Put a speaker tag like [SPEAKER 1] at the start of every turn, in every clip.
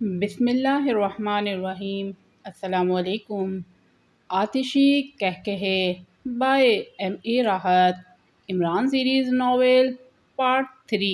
[SPEAKER 1] بسم اللہ الرحمن الرحیم۔ السلام علیکم۔ آتشی کہکہے by M a Rahat, Imran series novel part 3۔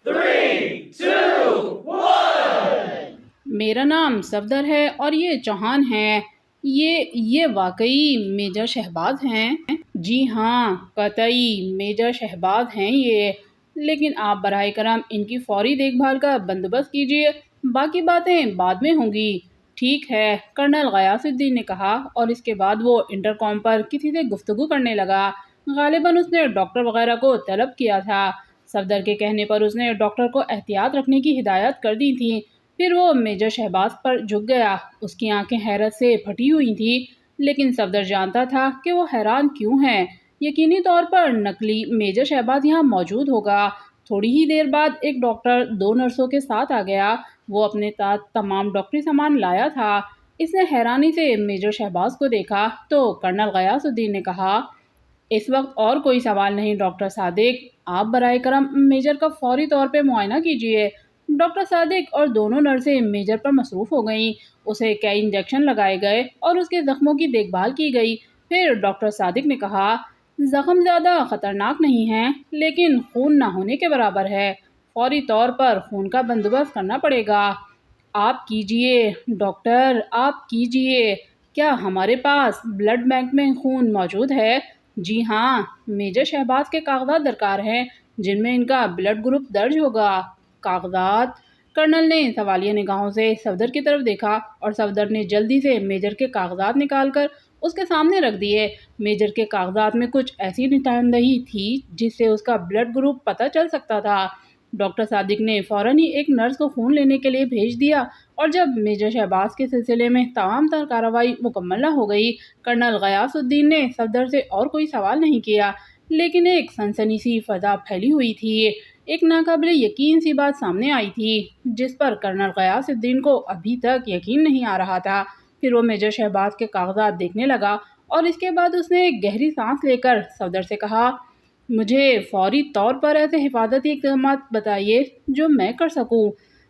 [SPEAKER 2] 3, 2, 1۔
[SPEAKER 1] میرا نام صفدر ہے اور یہ چوہان ہیں۔ یہ واقعی میجر شہباز ہیں؟ جی ہاں، قطعی میجر شہباز ہیں یہ، لیکن آپ براہ کرم ان کی فوری دیکھ بھال کا بندوبست کیجیے، باقی باتیں بعد میں ہوں گی۔ ٹھیک ہے، کرنل غیاث الدین نے کہا، اور اس کے بعد وہ انٹرکام پر کسی سے گفتگو کرنے لگا۔ غالباً اس نے ڈاکٹر وغیرہ کو طلب کیا تھا۔ صفدر کے کہنے پر اس نے ڈاکٹر کو احتیاط رکھنے کی ہدایت کر دی تھی۔ پھر وہ میجر شہباز پر جھک گیا۔ اس کی آنکھیں حیرت سے پھٹی ہوئی تھیں، لیکن صفدر جانتا تھا کہ وہ حیران کیوں ہے۔ یقینی طور پر نقلی میجر شہباز یہاں موجود ہوگا۔ تھوڑی ہی دیر بعد ایک ڈاکٹر 2 نرسوں کے ساتھ آ گیا۔ وہ اپنے ساتھ تمام ڈاکٹری سامان لایا تھا۔ اس نے حیرانی سے میجر شہباز کو دیکھا تو کرنل غیاث الدین نے کہا، اس وقت اور کوئی سوال نہیں ڈاکٹر صادق، آپ برائے کرم میجر کا فوری طور پہ معائنہ کیجیے۔ ڈاکٹر صادق اور دونوں نرسیں میجر پر مصروف ہو گئیں۔ اسے کئی انجیکشن لگائے گئے اور اس کے زخموں کی دیکھ بھال کی گئی۔ پھر ڈاکٹر صادق نے کہا، زخم زیادہ خطرناک نہیں ہیں، لیکن خون نہ ہونے کے برابر ہے۔ فوری طور پر خون کا بندوبست کرنا پڑے گا۔ آپ کیجئے ڈاکٹر، آپ کیجئے۔ کیا ہمارے پاس بلڈ بینک میں خون موجود ہے؟ جی ہاں، میجر شہباز کے کاغذات درکار ہیں جن میں ان کا بلڈ گروپ درج ہوگا۔ کاغذات؟ کرنل نے سوالیہ نگاہوں سے صفدر کی طرف دیکھا اور صفدر نے جلدی سے میجر کے کاغذات نکال کر اس کے سامنے رکھ دیے۔ میجر کے کاغذات میں کچھ ایسی نشاندہی تھی جس سے اس کا بلڈ گروپ پتہ چل سکتا تھا۔ ڈاکٹر صادق نے فوراً ہی ایک نرس کو خون لینے کے لیے بھیج دیا، اور جب میجر شہباز کے سلسلے میں تمام تر کارروائی مکمل نہ ہو گئی، کرنل غیاث الدین نے صفدر سے اور کوئی سوال نہیں کیا، لیکن ایک سنسنی سی فضا پھیلی ہوئی تھی۔ ایک ناقابل یقین سی بات سامنے آئی تھی جس پر کرنل غیاث الدین کو ابھی تک یقین نہیں آ رہا تھا۔ پھر وہ میجر شہباز کے کاغذات دیکھنے لگا اور اس کے بعد اس نے ایک گہری سانس لے کر صفدر سے کہا، مجھے فوری طور پر ایسے حفاظتی اقدامات بتائیے جو میں کر سکوں۔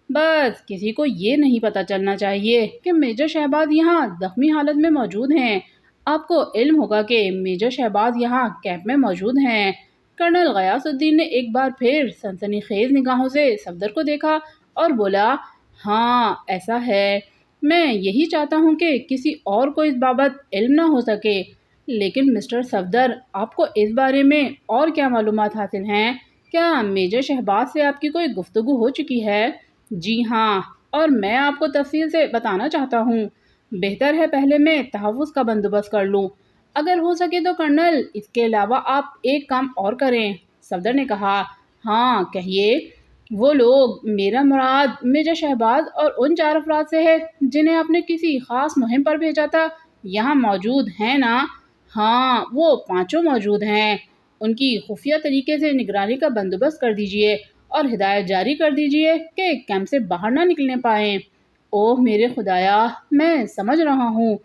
[SPEAKER 1] بس کسی کو یہ نہیں پتہ چلنا چاہیے کہ میجر شہباز یہاں زخمی حالت میں موجود ہیں۔ آپ کو علم ہوگا کہ میجر شہباز یہاں کیمپ میں موجود ہیں۔ کرنل غیاث الدین نے ایک بار پھر سنسنی خیز نگاہوں سے صفدر کو دیکھا اور بولا، ہاں ایسا ہے، میں یہی چاہتا ہوں کہ کسی اور کو اس بابت علم نہ ہو سکے۔ لیکن مسٹر صفدر، آپ کو اس بارے میں اور کیا معلومات حاصل ہیں؟ کیا میجر شہباز سے آپ کی کوئی گفتگو ہو چکی ہے؟ جی ہاں، اور میں آپ کو تفصیل سے بتانا چاہتا ہوں۔ بہتر ہے پہلے میں تحفظ کا بندوبست کر لوں۔ اگر ہو سکے تو کرنل، اس کے علاوہ آپ ایک کام اور کریں۔ صفدر نے کہا، ہاں کہیے۔ وہ لوگ، میرا مراد میجر شہباز اور ان 4 افراد سے ہے جنہیں آپ نے کسی خاص مہم پر بھیجا تھا، یہاں موجود ہیں نا؟ ہاں، وہ 5 موجود ہیں۔ ان کی خفیہ طریقے سے نگرانی کا بندوبست کر دیجئے اور ہدایت جاری کر دیجئے کہ کیمپ سے باہر نہ نکلنے پائیں۔ اوہ میرے خدایا، میں سمجھ رہا ہوں،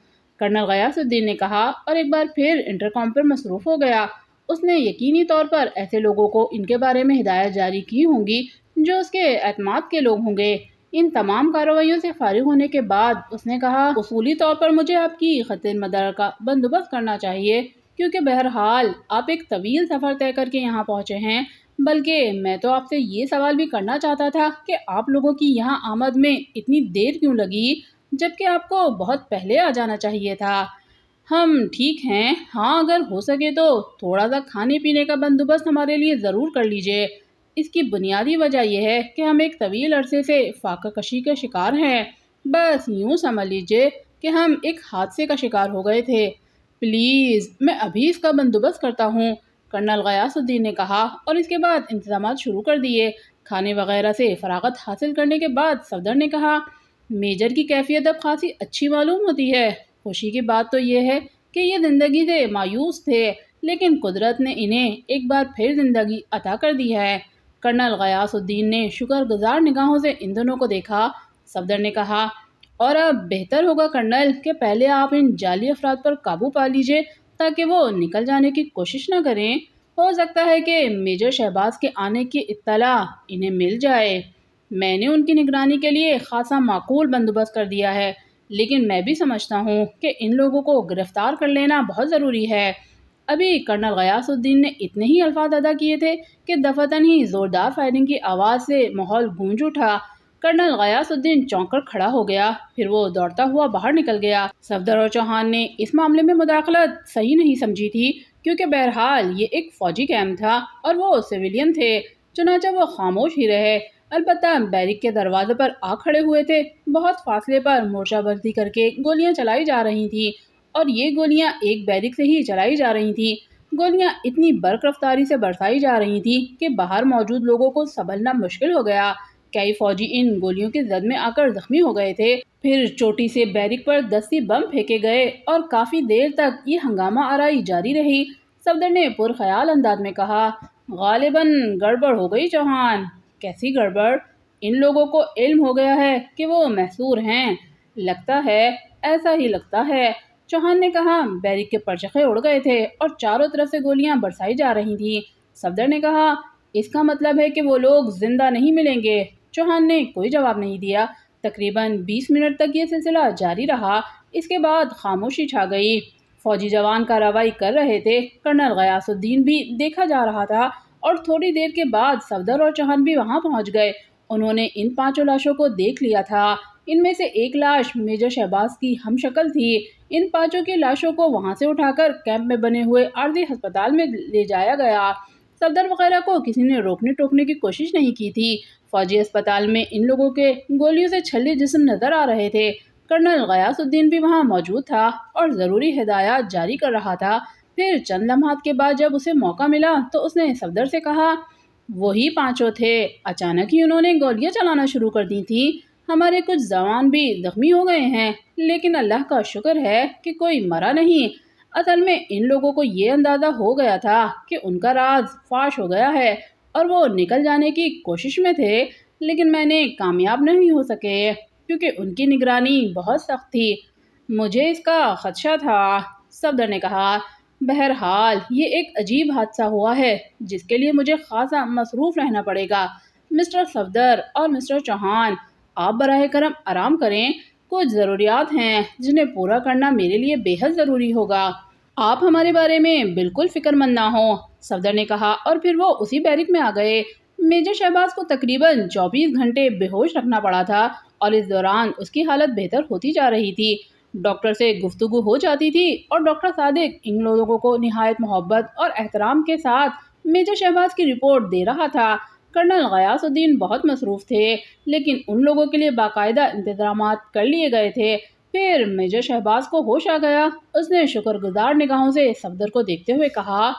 [SPEAKER 1] کرنل غیاث الدین نے کہا اور ایک بار پھر انٹرکام پر مصروف ہو گیا۔ اس نے یقینی طور پر ایسے لوگوں کو ان کے بارے میں ہدایت جاری کی ہوں گی جو اس کے اعتماد کے لوگ ہوں گے۔ ان تمام کارروائیوں سے فارغ ہونے کے بعد اس نے کہا، اصولی طور پر مجھے آپ کی خط مدار کا بندوبست کرنا چاہیے، کیونکہ بہرحال آپ ایک طویل سفر طے کر کے یہاں پہنچے ہیں۔ بلکہ میں تو آپ سے یہ سوال بھی کرنا چاہتا تھا کہ آپ لوگوں کی یہاں آمد میں اتنی دیر کیوں لگی، جبکہ آپ کو بہت پہلے آ جانا چاہیے تھا۔ ہم ٹھیک ہیں، ہاں اگر ہو سکے تو تھوڑا سا کھانے پینے کا بندوبست ہمارے لیے ضرور کر لیجئے۔ اس کی بنیادی وجہ یہ ہے کہ ہم ایک طویل عرصے سے فاقہ کشی کے شکار ہیں۔ بس یوں سمجھ لیجئے کہ ہم ایک حادثے کا شکار ہو گئے تھے۔ پلیز، میں ابھی اس کا بندوبست کرتا ہوں، کرنل غیاث الدین نے کہا، اور اس کے بعد انتظامات شروع کر دیے۔ کھانے وغیرہ سے فراغت حاصل کرنے کے بعد صفدر نے کہا، میجر کی کیفیت اب خاصی اچھی معلوم ہوتی ہے۔ خوشی کی بات تو یہ ہے کہ یہ زندگی سے مایوس تھے، لیکن قدرت نے انہیں ایک بار پھر زندگی عطا کر دی ہے۔ کرنل غیاث الدین نے شکر گزار نگاہوں سے ان دونوں کو دیکھا۔ صفدر نے کہا، اور اب بہتر ہوگا کرنل کہ پہلے آپ ان جعلی افراد پر قابو پا لیجئے تاکہ وہ نکل جانے کی کوشش نہ کریں۔ ہو سکتا ہے کہ میجر شہباز کے آنے کی اطلاع انہیں مل جائے۔ میں نے ان کی نگرانی کے لیے خاصا معقول بندوبست کر دیا ہے، لیکن میں بھی سمجھتا ہوں کہ ان لوگوں کو گرفتار کر لینا بہت ضروری ہے۔ ابھی کرنل غیاث الدین نے اتنے ہی الفاظ ادا کیے تھے کہ دفعتاً ہی زوردار فائرنگ کی آواز سے ماحول گونج اٹھا۔ کرنل غیاث الدین چونک کر کھڑا ہو گیا، پھر وہ دوڑتا ہوا باہر نکل گیا۔ صفدر اور چوہان نے اس معاملے میں مداخلت صحیح نہیں سمجھی تھی، کیونکہ بہرحال یہ ایک فوجی کیمپ تھا اور وہ سویلین تھے، چنانچہ وہ خاموش ہی رہے۔ البتہ بیرک کے دروازے پر آ کھڑے ہوئے تھے، بہت فاصلے پر مورچہ بندی کر کے گولیاں چلائی جا رہی تھیں، اور یہ گولیاں ایک بیرک سے ہی چلائی جا رہی تھیں۔ گولیاں اتنی برق رفتاری سے برسائی جا رہی تھیں کہ باہر موجود لوگوں کو سنبھلنا مشکل ہو گیا۔ کئی فوجی ان گولیوں کی زد میں آ کر زخمی ہو گئے تھے۔ پھر چوٹی سے بیرک پر دستی بم پھینکے گئے اور کافی دیر تک یہ ہنگامہ آرائی جاری رہی۔ صفدر نے پرخیال انداز میں کہا، غالباً گڑبڑ ہو گئی چوہان۔ کیسی گڑبڑ؟ ان لوگوں کو علم ہو گیا ہے کہ وہ محصور ہیں۔ لگتا ہے، ایسا ہی لگتا ہے، چوہان نے کہا۔ بیرک کے پرچخے اڑ گئے تھے اور چاروں طرف سے گولیاں برسائی جا رہی تھیں۔ صفدر نے کہا، اس کا مطلب ہے کہ وہ لوگ زندہ نہیں ملیں گے۔ چوہان نے کوئی جواب نہیں دیا۔ تقریباً 20 منٹ تک یہ سلسلہ جاری رہا۔ اس کے بعد خاموشی چھا گئی۔ فوجی جوان کارروائی کر رہے تھے، کرنل غیاث الدین بھی دیکھا جا رہا تھا، اور تھوڑی دیر کے بعد صفدر اور چوہان بھی وہاں پہنچ گئے۔ انہوں نے ان 5 لاشوں کو دیکھ لیا تھا۔ ان میں سے ایک لاش میجر شہباز کی ہم شکل تھی۔ ان 5 کی لاشوں کو وہاں سے اٹھا کر کیمپ میں بنے ہوئے عارضی ہسپتال میں لے جایا گیا۔ صفدر وغیرہ کو کسی نے روکنے ٹوکنے کی کوشش نہیں کی تھی۔ فوجی اسپتال میں ان لوگوں کے گولیوں سے چھلے جسم نظر آ رہے تھے۔ کرنل غیاث الدین بھی وہاں موجود تھا اور ضروری ہدایات جاری کر رہا تھا۔ پھر چند لمحات کے بعد جب اسے موقع ملا تو اس نے صفدر سے کہا، وہی 5 تھے، اچانک ہی انہوں نے گولیاں چلانا شروع کر دی تھیں۔ ہمارے کچھ جوان بھی زخمی ہو گئے ہیں، لیکن اللہ کا شکر ہے کہ کوئی مرا نہیں۔ اصل میں ان لوگوں کو یہ اندازہ ہو گیا تھا کہ ان کا راز فاش ہو گیا ہے اور وہ نکل جانے کی کوشش میں تھے، لیکن میں نے کامیاب نہیں ہو سکے کیونکہ ان کی نگرانی بہت سخت تھی۔ مجھے اس کا خدشہ تھا، صفدر نے کہا۔ بہرحال یہ ایک عجیب حادثہ ہوا ہے جس کے لیے مجھے خاصا مصروف رہنا پڑے گا۔ مسٹر صفدر اور مسٹر چوہان، آپ براہ کرم آرام کریں، کچھ ضروریات ہیں جنہیں پورا کرنا میرے لیے بے حد ضروری ہوگا۔ آپ ہمارے بارے میں بالکل فکر مند نہ ہوں، صفدر نے کہا، اور پھر وہ اسی بیرک میں آ گئے۔ میجر شہباز کو تقریباً 24 گھنٹے بے ہوش رکھنا پڑا تھا اور اس دوران اس کی حالت بہتر ہوتی جا رہی تھی۔ ڈاکٹر سے گفتگو ہو جاتی تھی اور ڈاکٹر صادق ان لوگوں کو نہایت محبت اور احترام کے ساتھ میجر شہباز کی رپورٹ دے رہا تھا۔ کرنل غیاث الدین بہت مصروف تھے، لیکن ان لوگوں کے لیے باقاعدہ انتظامات کر لیے گئے تھے۔ پھر میجر شہباز کو ہوش آ گیا۔ اس نے شکر گزار نگاہوں سے صفدر کو دیکھتے ہوئے کہا،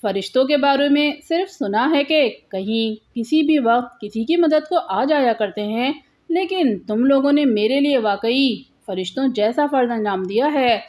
[SPEAKER 1] فرشتوں کے بارے میں صرف سنا ہے کہ کہیں کسی بھی وقت کسی کی مدد کو آ جایا کرتے ہیں، لیکن تم لوگوں نے میرے لیے واقعی فرشتوں جیسا فرض انجام دیا ہے۔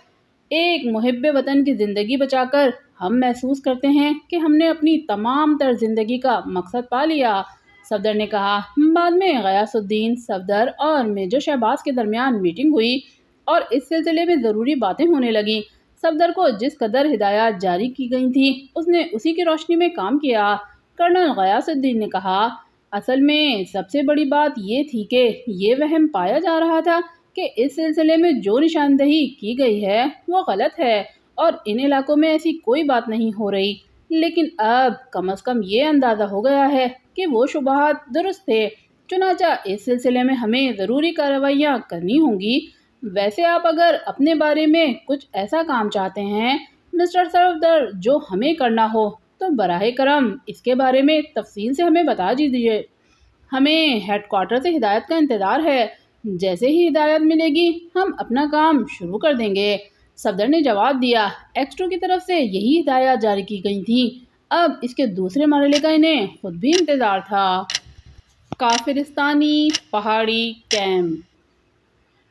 [SPEAKER 1] ایک محب وطن کی زندگی بچا کر ہم محسوس کرتے ہیں کہ ہم نے اپنی تمام تر زندگی کا مقصد پا لیا، صفدر نے کہا۔ بعد میں غیاث الدین، صفدر اور میجر شہباز کے درمیان میٹنگ ہوئی اور اس سلسلے میں ضروری باتیں ہونے لگیں۔ صفدر کو جس قدر ہدایات جاری کی گئی تھیں اس نے اسی کی روشنی میں کام کیا۔ کرنل غیاث الدین نے کہا، اصل میں سب سے بڑی بات یہ تھی کہ یہ وہم پایا جا رہا تھا کہ اس سلسلے میں جو نشاندہی کی گئی ہے وہ غلط ہے اور ان علاقوں میں ایسی کوئی بات نہیں ہو رہی، لیکن اب کم از کم یہ اندازہ ہو گیا ہے کہ وہ شبہات درست تھے، چنانچہ اس سلسلے میں ہمیں ضروری کارروائیاں کرنی ہوں گی۔ ویسے آپ اگر اپنے بارے میں کچھ ایسا کام چاہتے ہیں مسٹر صفدر جو ہمیں کرنا ہو تو براہ کرم اس کے بارے میں تفصیل سے ہمیں بتا دیجیے۔ ہمیں ہیڈ کوارٹر سے ہدایت کا انتظار ہے، جیسے ہی ہدایت ملے گی ہم اپنا کام شروع کر دیں گے، صفدر نے جواب دیا۔ ایکسٹرو کی طرف سے یہی ہدایات جاری کی گئی تھیں۔ اب اس کے دوسرے مرحلے کا انہیں خود بھی انتظار تھا۔ کافرستانی پہاڑی کیمپ۔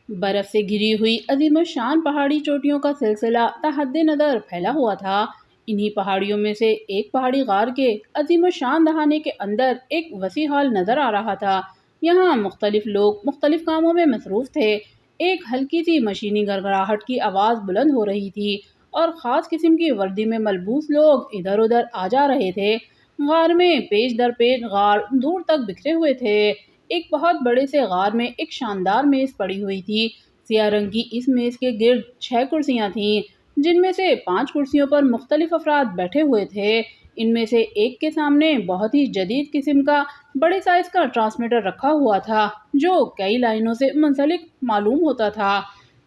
[SPEAKER 1] برف سے گھری ہوئی عظیم الشان پہاڑی چوٹیوں کا سلسلہ تا حد نظر پھیلا ہوا تھا۔ انہی پہاڑیوں میں سے ایک پہاڑی غار کے عظیم الشان دہانے کے اندر ایک وسیع ہال نظر آ رہا تھا۔ یہاں مختلف لوگ مختلف کاموں میں مصروف تھے۔ ایک ہلکی سی مشینی گڑگڑاہٹ کی آواز بلند ہو رہی تھی اور خاص قسم کی وردی میں ملبوس لوگ ادھر ادھر آ جا رہے تھے۔ غار میں پیچ در پیچ غار دور تک بکھرے ہوئے تھے۔ ایک بہت بڑے سے غار میں ایک شاندار میز پڑی ہوئی تھی۔ سیاہ رنگ کی اس میز کے گرد 6 کرسیاں تھیں، جن میں سے 5 کرسیوں پر مختلف افراد بیٹھے ہوئے تھے۔ ان میں سے ایک کے سامنے بہت ہی جدید قسم کا بڑے سائز کا ٹرانسمیٹر رکھا ہوا تھا، جو کئی لائنوں سے منسلک معلوم ہوتا تھا۔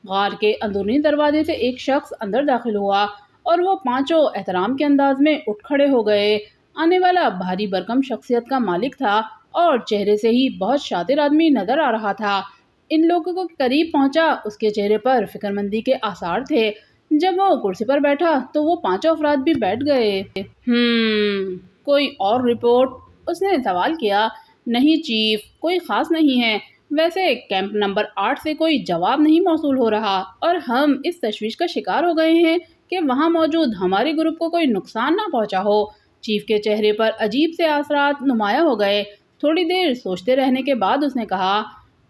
[SPEAKER 1] غار کے اندرونی دروازے سے ایک شخص اندر داخل ہوا اور وہ پانچوں احترام کے انداز میں اٹھ کھڑے ہو گئے۔ آنے والا بھاری بھرکم شخصیت کا مالک تھا اور چہرے سے ہی بہت شاطر آدمی نظر آ رہا تھا۔ ان لوگوں کے قریب پہنچا، اس کے چہرے پر فکرمندی کے آثار تھے۔ جب وہ کرسی پر بیٹھا تو وہ پانچوں افراد بھی بیٹھ گئے۔ کوئی اور رپورٹ؟ اس نے سوال کیا۔ نہیں چیف، کوئی خاص نہیں ہے۔ ویسے کیمپ نمبر 8 سے کوئی جواب نہیں موصول ہو رہا اور ہم اس تشویش کا شکار ہو گئے ہیں کہ وہاں موجود ہمارے گروپ کو کوئی نقصان نہ پہنچا ہو۔ چیف کے چہرے پر عجیب سے اثرات نمایاں ہو گئے۔ تھوڑی دیر سوچتے رہنے کے بعد اس نے کہا،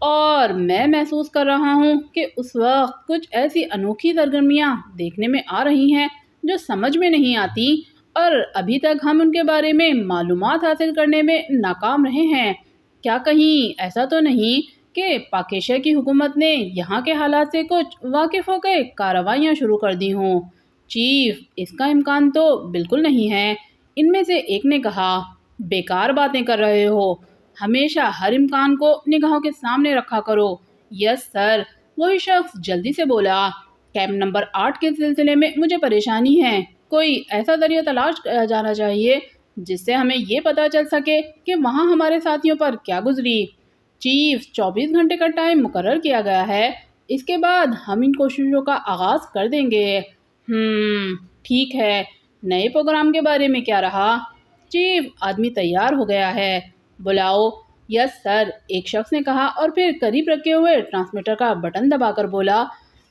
[SPEAKER 1] اور میں محسوس کر رہا ہوں کہ اس وقت کچھ ایسی انوکھی سرگرمیاں دیکھنے میں آ رہی ہیں جو سمجھ میں نہیں آتی، اور ابھی تک ہم ان کے بارے میں معلومات حاصل کرنے میں ناکام رہے ہیں۔ کیا کہیں ایسا تو نہیں کہ پاکیشا کی حکومت نے یہاں کے حالات سے کچھ واقف ہو کے کارروائیاں شروع کر دی ہوں؟ چیف، اس کا امکان تو بالکل نہیں ہے، ان میں سے ایک نے کہا۔ بیکار باتیں کر رہے ہو، ہمیشہ ہر امکان کو نگاہوں کے سامنے رکھا کرو۔ یس سر، وہی شخص جلدی سے بولا۔ کیمپ نمبر 8 کے سلسلے میں مجھے پریشانی ہے۔ کوئی ایسا ذریعہ تلاش کیا جانا چاہیے جس سے ہمیں یہ پتہ چل سکے کہ وہاں ہمارے ساتھیوں پر کیا گزری۔ چیف، 24 گھنٹے کا ٹائم مقرر کیا گیا ہے، اس کے بعد ہم ان کوششوں کا آغاز کر دیں گے۔ ٹھیک ہے، نئے پروگرام کے بارے میں کیا رہا؟ چیف، آدمی تیار ہو گیا ہے، بلاؤ۔ یس سر، ایک شخص نے کہا اور پھر قریب رکھے ہوئے ٹرانسمیٹر کا بٹن دبا کر بولا،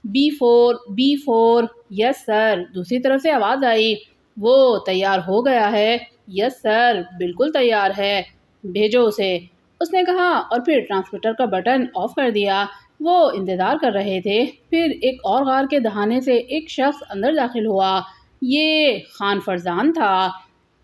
[SPEAKER 1] B4 یس سر۔ دوسری طرف سے آواز آئی، وہ تیار ہو گیا ہے۔ یس سر، بالکل تیار ہے، بھیجو اسے، اس نے کہا اور پھر ٹرانسمیٹر کا بٹن آف کر دیا۔ وہ انتظار کر رہے تھے۔ پھر ایک اور غار کے دہانے سے ایک شخص اندر داخل ہوا۔ یہ خان فرزان تھا،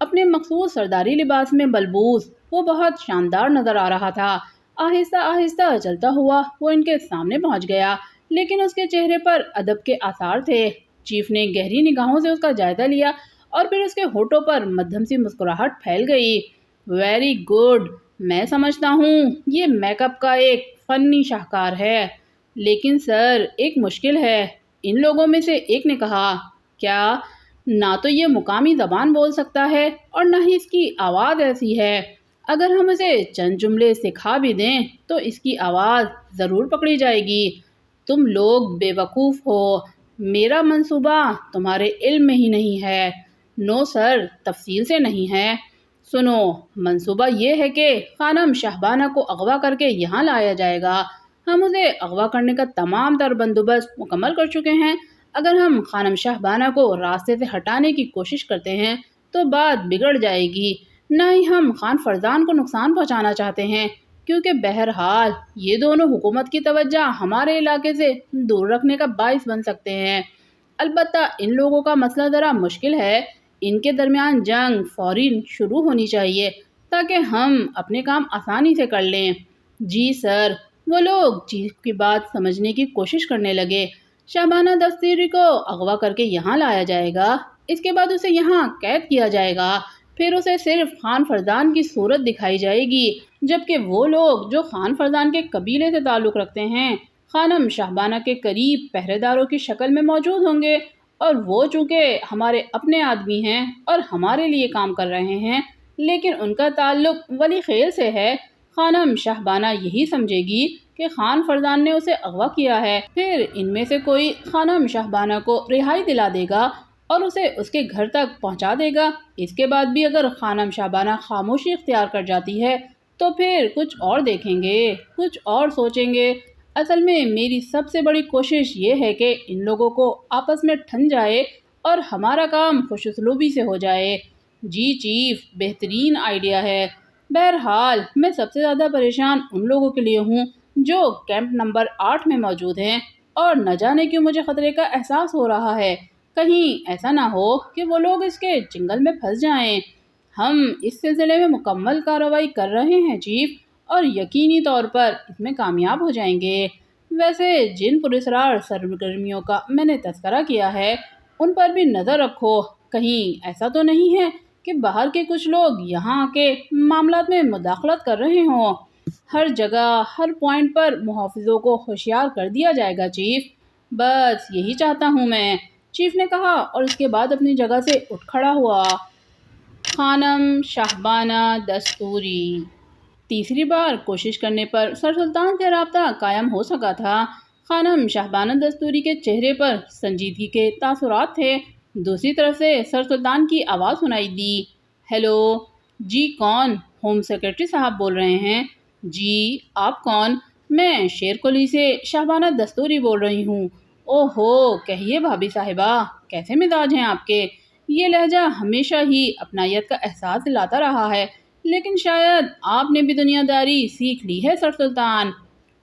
[SPEAKER 1] اپنے مخصوص سرداری لباس میں ملبوس۔ وہ بہت شاندار نظر آ رہا تھا۔ آہستہ آہستہ چلتا ہوا وہ ان کے سامنے پہنچ گیا، لیکن اس کے چہرے پر ادب کے آثار تھے۔ چیف نے گہری نگاہوں سے اس کا جائزہ لیا اور پھر اس کے ہونٹوں پر مدھم سی مسکراہٹ پھیل گئی۔ ویری گڈ، میں سمجھتا ہوں یہ میک اپ کا ایک فنی شاہکار ہے، لیکن سر ایک مشکل ہے، ان لوگوں میں سے ایک نے کہا۔ کیا؟ نہ تو یہ مقامی زبان بول سکتا ہے اور نہ ہی اس کی آواز ایسی ہے۔ اگر ہم اسے چند جملے سکھا بھی دیں تو اس کی آواز ضرور پکڑی جائے گی۔ تم لوگ بے وقوف ہو، میرا منصوبہ تمہارے علم میں ہی نہیں ہے۔ نو سر، تفصیل سے نہیں ہے۔ سنو، منصوبہ یہ ہے کہ خانم شہبانہ کو اغوا کر کے یہاں لایا جائے گا۔ ہم اسے اغوا کرنے کا تمام تر بندوبست مکمل کر چکے ہیں۔ اگر ہم خانم شہبانہ کو راستے سے ہٹانے کی کوشش کرتے ہیں تو بات بگڑ جائے گی۔ نہ ہی ہم خان فرزان کو نقصان پہنچانا چاہتے ہیں، کیونکہ بہرحال یہ دونوں حکومت کی توجہ ہمارے علاقے سے دور رکھنے کا باعث بن سکتے ہیں۔ البتہ ان لوگوں کا مسئلہ ذرا مشکل ہے، ان کے درمیان جنگ فوری شروع ہونی چاہیے تاکہ ہم اپنے کام آسانی سے کر لیں۔ جی سر، وہ لوگ چیف کی بات سمجھنے کی کوشش کرنے لگے۔ شہبانہ دستگیری کو اغوا کر کے یہاں لایا جائے گا، اس کے بعد اسے یہاں قید کیا جائے گا، پھر اسے صرف خان فرزان کی صورت دکھائی جائے گی، جبکہ وہ لوگ جو خان فرزان کے قبیلے سے تعلق رکھتے ہیں خانم شہبانہ کے قریب پہرے داروں کی شکل میں موجود ہوں گے، اور وہ چونکہ ہمارے اپنے آدمی ہیں اور ہمارے لیے کام کر رہے ہیں، لیکن ان کا تعلق ولی خیل سے ہے۔ خانم شہبانہ یہی سمجھے گی کہ خان فرزان نے اسے اغوا کیا ہے، پھر ان میں سے کوئی خانم شہبانہ کو رہائی دلا دے گا اور اسے اس کے گھر تک پہنچا دے گا۔ اس کے بعد بھی اگر خانم شہبانہ خاموشی اختیار کر جاتی ہے تو پھر کچھ اور دیکھیں گے، کچھ اور سوچیں گے۔ اصل میں میری سب سے بڑی کوشش یہ ہے کہ ان لوگوں کو آپس میں ٹھن جائے اور ہمارا کام خوش اسلوبی سے ہو جائے۔ جی چیف، بہترین آئیڈیا ہے۔ بہرحال میں سب سے زیادہ پریشان ان لوگوں کے لیے ہوں جو کیمپ نمبر 8 میں موجود ہیں، اور نہ جانے کیوں مجھے خطرے کا احساس ہو رہا ہے، کہیں ایسا نہ ہو کہ وہ لوگ اس کے چنگل میں پھنس جائیں۔ ہم اس سلسلے میں مکمل کارروائی کر رہے ہیں چیف، اور یقینی طور پر اس میں کامیاب ہو جائیں گے۔ ویسے جن پراسرار سرگرمیوں کا میں نے تذکرہ کیا ہے ان پر بھی نظر رکھو، کہیں ایسا تو نہیں ہے کہ باہر کے کچھ لوگ یہاں آ کے معاملات میں مداخلت کر رہے ہوں۔ ہر جگہ ہر پوائنٹ پر محافظوں کو ہوشیار کر دیا جائے گا چیف، بس یہی چاہتا ہوں میں، چیف نے کہا اور اس کے بعد اپنی جگہ سے اٹھ کھڑا ہوا۔ خانم شاہبانہ دستوری۔ تیسری بار کوشش کرنے پر سر سلطان سے رابطہ قائم ہو سکا تھا۔ خانم شاہبانہ دستوری کے چہرے پر سنجیدگی کے تاثرات تھے۔ دوسری طرف سے سر سلطان کی آواز سنائی دی، ہیلو، جی کون؟ ہوم سیکرٹری صاحب بول رہے ہیں؟ جی آپ کون؟ میں شیر کولی سے شاہبانہ دستوری بول رہی ہوں۔ اوہ ہو، کہیے بھابھی صاحبہ، کیسے مزاج ہیں آپ کے؟ یہ لہجہ ہمیشہ ہی اپنائیت کا احساس دلاتا رہا ہے، لیکن شاید آپ نے بھی دنیا داری سیکھ لی ہے سر سلطان۔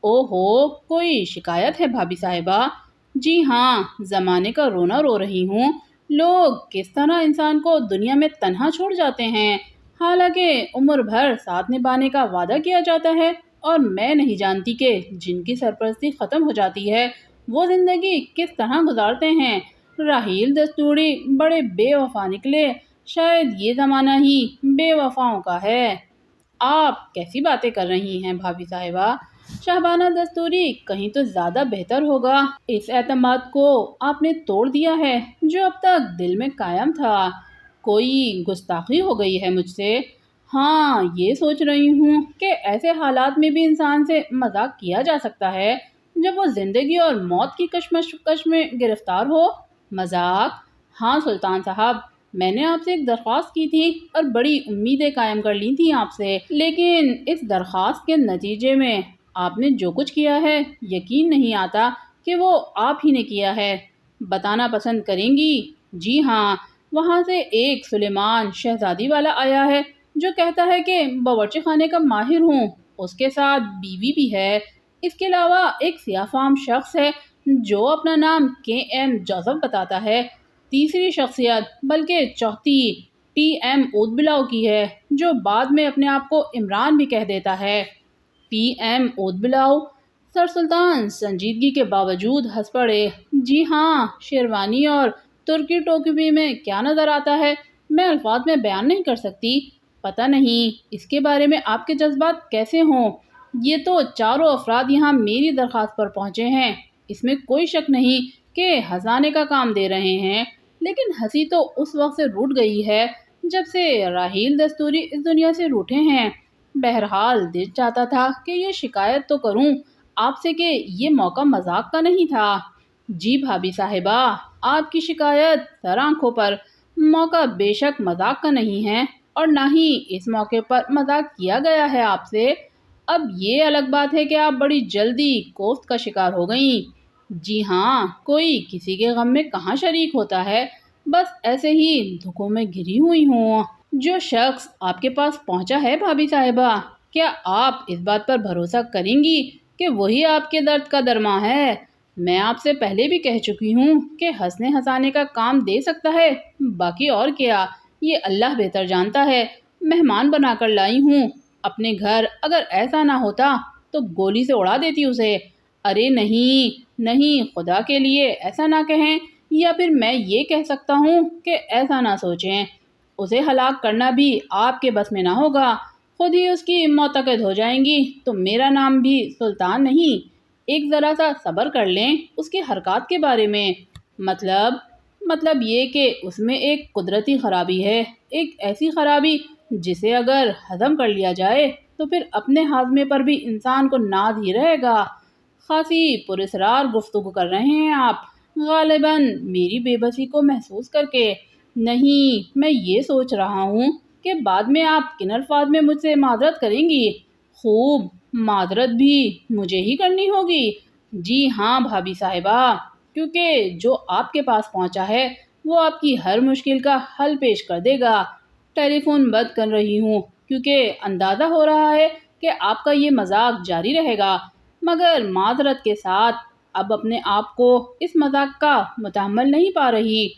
[SPEAKER 1] اوہ ہو، کوئی شکایت ہے بھابھی صاحبہ؟ جی ہاں، زمانے کا رونا رو رہی ہوں۔ لوگ کس طرح انسان کو دنیا میں تنہا چھوڑ جاتے ہیں، حالانکہ عمر بھر ساتھ نبھانے کا وعدہ کیا جاتا ہے، اور میں نہیں جانتی کہ جن کی سرپرستی ختم ہو جاتی ہے وہ زندگی کس طرح گزارتے ہیں۔ راحیل دستوری بڑے بے وفا نکلے، شاید یہ زمانہ ہی بے وفاؤں کا ہے۔ آپ کیسی باتیں کر رہی ہیں بھابھی صاحبہ؟ شاہبانہ دستوری، کہیں تو زیادہ بہتر ہوگا۔ اس اعتماد کو آپ نے توڑ دیا ہے جو اب تک دل میں قائم تھا۔ کوئی گستاخی ہو گئی ہے مجھ سے؟ ہاں، یہ سوچ رہی ہوں کہ ایسے حالات میں بھی انسان سے مذاق کیا جا سکتا ہے جب وہ زندگی اور موت کی کشمکش میں گرفتار ہو۔ مذاق؟ ہاں سلطان صاحب، میں نے آپ سے ایک درخواست کی تھی اور بڑی امیدیں قائم کر لی تھیں آپ سے، لیکن اس درخواست کے نتیجے میں آپ نے جو کچھ کیا ہے یقین نہیں آتا کہ وہ آپ ہی نے کیا ہے۔ بتانا پسند کریں گی؟ جی ہاں، وہاں سے ایک سلیمان شہزادی والا آیا ہے جو کہتا ہے کہ باورچی خانے کا ماہر ہوں، اس کے ساتھ بیوی بھی ہے۔ اس کے علاوہ ایک سیاہ فام شخص ہے جو اپنا نام کے جوزف بتاتا ہے۔ تیسری شخصیت، بلکہ چوتھی، اود بلاؤ کی ہے جو بعد میں اپنے آپ کو عمران بھی کہہ دیتا ہے۔ اود بلاؤ؟ سر سلطان سنجیدگی کے باوجود ہنس پڑے۔ جی ہاں، شیروانی اور ترکی ٹوپی میں کیا نظر آتا ہے میں الفاظ میں بیان نہیں کر سکتی۔ پتہ نہیں اس کے بارے میں آپ کے جذبات کیسے ہوں۔ یہ تو چاروں افراد یہاں میری درخواست پر پہنچے ہیں، اس میں کوئی شک نہیں کہ ہنسانے کا کام دے رہے ہیں، لیکن ہنسی تو اس وقت سے روٹھ گئی ہے جب سے راحیل دستوری اس دنیا سے روٹھے ہیں۔ بہرحال دل چاہتا تھا کہ یہ شکایت تو کروں آپ سے کہ یہ موقع مذاق کا نہیں تھا۔ جی بھابھی صاحبہ، آپ کی شکایت سر آنکھوں پر، موقع بے شک مذاق کا نہیں ہے اور نہ ہی اس موقع پر مذاق کیا گیا ہے آپ سے۔ اب یہ الگ بات ہے کہ آپ بڑی جلدی کوفت کا شکار ہو گئیں۔ جی ہاں، کوئی کسی کے غم میں کہاں شریک ہوتا ہے، بس ایسے ہی دھکوں میں گری ہوئی ہوں۔ جو شخص آپ کے پاس پہنچا ہے بھابھی صاحبہ، کیا آپ اس بات پر بھروسہ کریں گی کہ وہی آپ کے درد کا درماں ہے؟ میں آپ سے پہلے بھی کہہ چکی ہوں کہ ہنسنے ہنسانے کا کام دے سکتا ہے، باقی اور کیا یہ اللہ بہتر جانتا ہے۔ مہمان بنا کر لائی ہوں اپنے گھر، اگر ایسا نہ ہوتا تو گولی سے اڑا دیتی اسے۔ ارے نہیں نہیں، خدا کے لیے ایسا نہ کہیں، یا پھر میں یہ کہہ سکتا ہوں کہ ایسا نہ سوچیں۔ اسے ہلاک کرنا بھی آپ کے بس میں نہ ہوگا، خود ہی اس کی معتقد ہو جائیں گی تو میرا نام بھی سلطان نہیں۔ ایک ذرا سا صبر کر لیں اس کی حرکات کے بارے میں۔ مطلب یہ کہ اس میں ایک قدرتی خرابی ہے، ایک ایسی خرابی جسے اگر ہضم کر لیا جائے تو پھر اپنے ہاضمے پر بھی انسان کو ناز ہی رہے گا۔ خاصی پراسرار گفتگو کر رہے ہیں آپ، غالباً میری بے بسی کو محسوس کر کے۔ نہیں، میں یہ سوچ رہا ہوں کہ بعد میں آپ کن الفاظ میں مجھ سے معذرت کریں گی۔ خوب، معذرت بھی مجھے ہی کرنی ہوگی۔ جی ہاں بھابھی صاحبہ، کیونکہ جو آپ کے پاس پہنچا ہے وہ آپ کی ہر مشکل کا حل پیش کر دے گا۔ ٹیلی فون بند کر رہی ہوں کیونکہ اندازہ ہو رہا ہے کہ آپ کا یہ مذاق جاری رہے گا، مگر معذرت کے ساتھ اب اپنے آپ کو اس مذاق کا متحمل نہیں پا رہی۔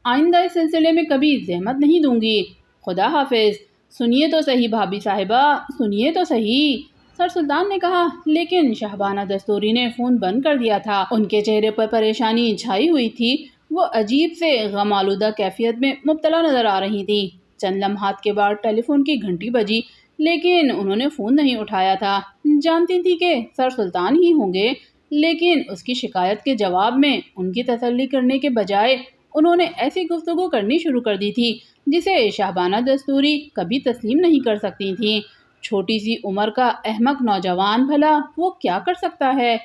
[SPEAKER 1] آئندہ اس سلسلے میں کبھی زحمت نہیں دوں گی۔ خدا حافظ۔ سنیے تو صحیح بھابھی صاحبہ، سنیے تو صحیح۔ سر سلطان نے کہا، لیکن شہبانہ دستوری نے فون بند کر دیا تھا۔ ان کے چہرے پر پریشانی چھائی ہوئی تھی، وہ عجیب سے غم آلودہ کیفیت میں مبتلا نظر آ رہی تھی۔ چند لمحات کے بعد ٹیلی فون کی گھنٹی بجی، لیکن انہوں نے فون نہیں اٹھایا تھا۔ جانتی تھی کہ سر سلطان ہی ہوں گے، لیکن اس کی شکایت کے جواب میں ان کی تسلی کرنے کے بجائے انہوں نے ایسی گفتگو کرنی شروع کر دی تھی جسے شہبانہ دستوری کبھی تسلیم نہیں کر سکتی تھیں۔ چھوٹی سی عمر کا احمق نوجوان بھلا وہ کیا کر سکتا ہے؟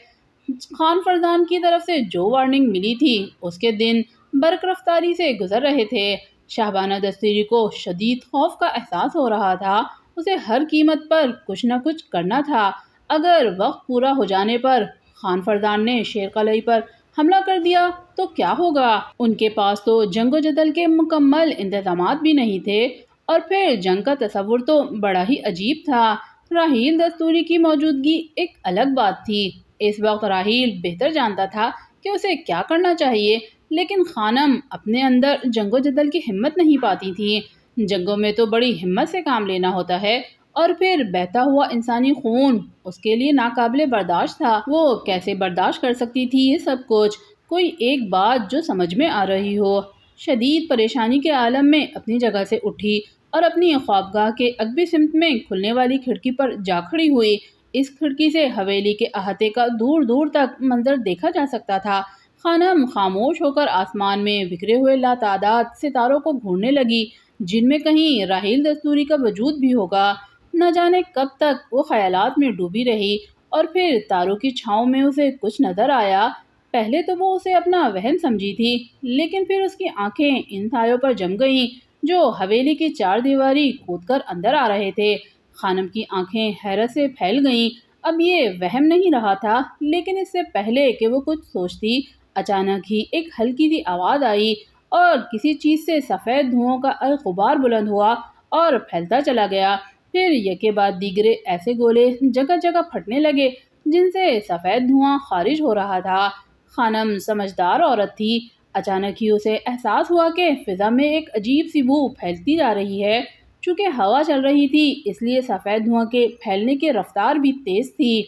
[SPEAKER 1] خان فرزان کی طرف سے جو وارننگ ملی تھی اس کے دن برق رفتاری سے گزر رہے تھے۔ شہبانہ دستوری کو شدید خوف کا احساس ہو رہا تھا۔ اسے ہر قیمت پر کچھ نہ کچھ کرنا تھا۔ اگر وقت پورا ہو جانے پر خان فرزان نے شیر قلعہ پر حملہ کر دیا تو کیا ہوگا؟ ان کے پاس تو جنگ و جدل کے مکمل انتظامات بھی نہیں تھے، اور پھر جنگ کا تصور تو بڑا ہی عجیب تھا۔ راحیل دستوری کی موجودگی ایک الگ بات تھی۔ اس وقت راحیل بہتر جانتا تھا کہ اسے کیا کرنا چاہیے، لیکن خانم اپنے اندر جنگ و جدل کی ہمت نہیں پاتی تھی۔ جنگوں میں تو بڑی ہمت سے کام لینا ہوتا ہے، اور پھر بہتا ہوا انسانی خون اس کے لیے ناقابل برداشت تھا۔ وہ کیسے برداشت کر سکتی تھی یہ سب کچھ؟ کوئی ایک بات جو سمجھ میں آ رہی ہو۔ شدید پریشانی کے عالم میں اپنی جگہ سے اٹھی اور اپنی خوابگاہ کے عقبی سمت میں کھلنے والی کھڑکی پر جا کھڑی ہوئی۔ اس کھڑکی سے حویلی کے احاطے کا دور دور تک منظر دیکھا جا سکتا تھا۔ خانم خاموش ہو کر آسمان میں بکھرے ہوئے لاتعداد ستاروں کو گھورنے لگی، جن میں کہیں راحیل دستوری کا وجود بھی ہوگا۔ نہ جانے کب تک وہ خیالات میں ڈوبی رہی، اور پھر تاروں کی چھاؤں میں اسے کچھ نظر آیا۔ پہلے تو وہ اسے اپنا وہم سمجھی تھی، لیکن پھر اس کی آنکھیں ان سایوں پر جم گئیں جو حویلی کی چار دیواری کود کر اندر آ رہے تھے۔ خانم کی آنکھیں حیرت سے پھیل گئیں۔ اب یہ وہم نہیں رہا تھا، لیکن اس سے پہلے کہ وہ کچھ سوچتی، اچانک ہی ایک ہلکی سی آواز آئی، اور کسی چیز سے سفید دھواؤں کا ایک غبار بلند ہوا اور پھیلتا چلا گیا۔ پھر یکے بعد دیگرے ایسے گولے جگہ جگہ پھٹنے لگے جن سے سفید دھواں خارج ہو رہا تھا۔ خانم سمجھدار عورت تھی۔ اچانک ہی اسے احساس ہوا کہ فضا میں ایک عجیب سی بو پھیلتی جا رہی ہے۔ چونکہ ہوا چل رہی تھی، اس لیے سفید دھواں کے پھیلنے کی رفتار بھی تیز تھی۔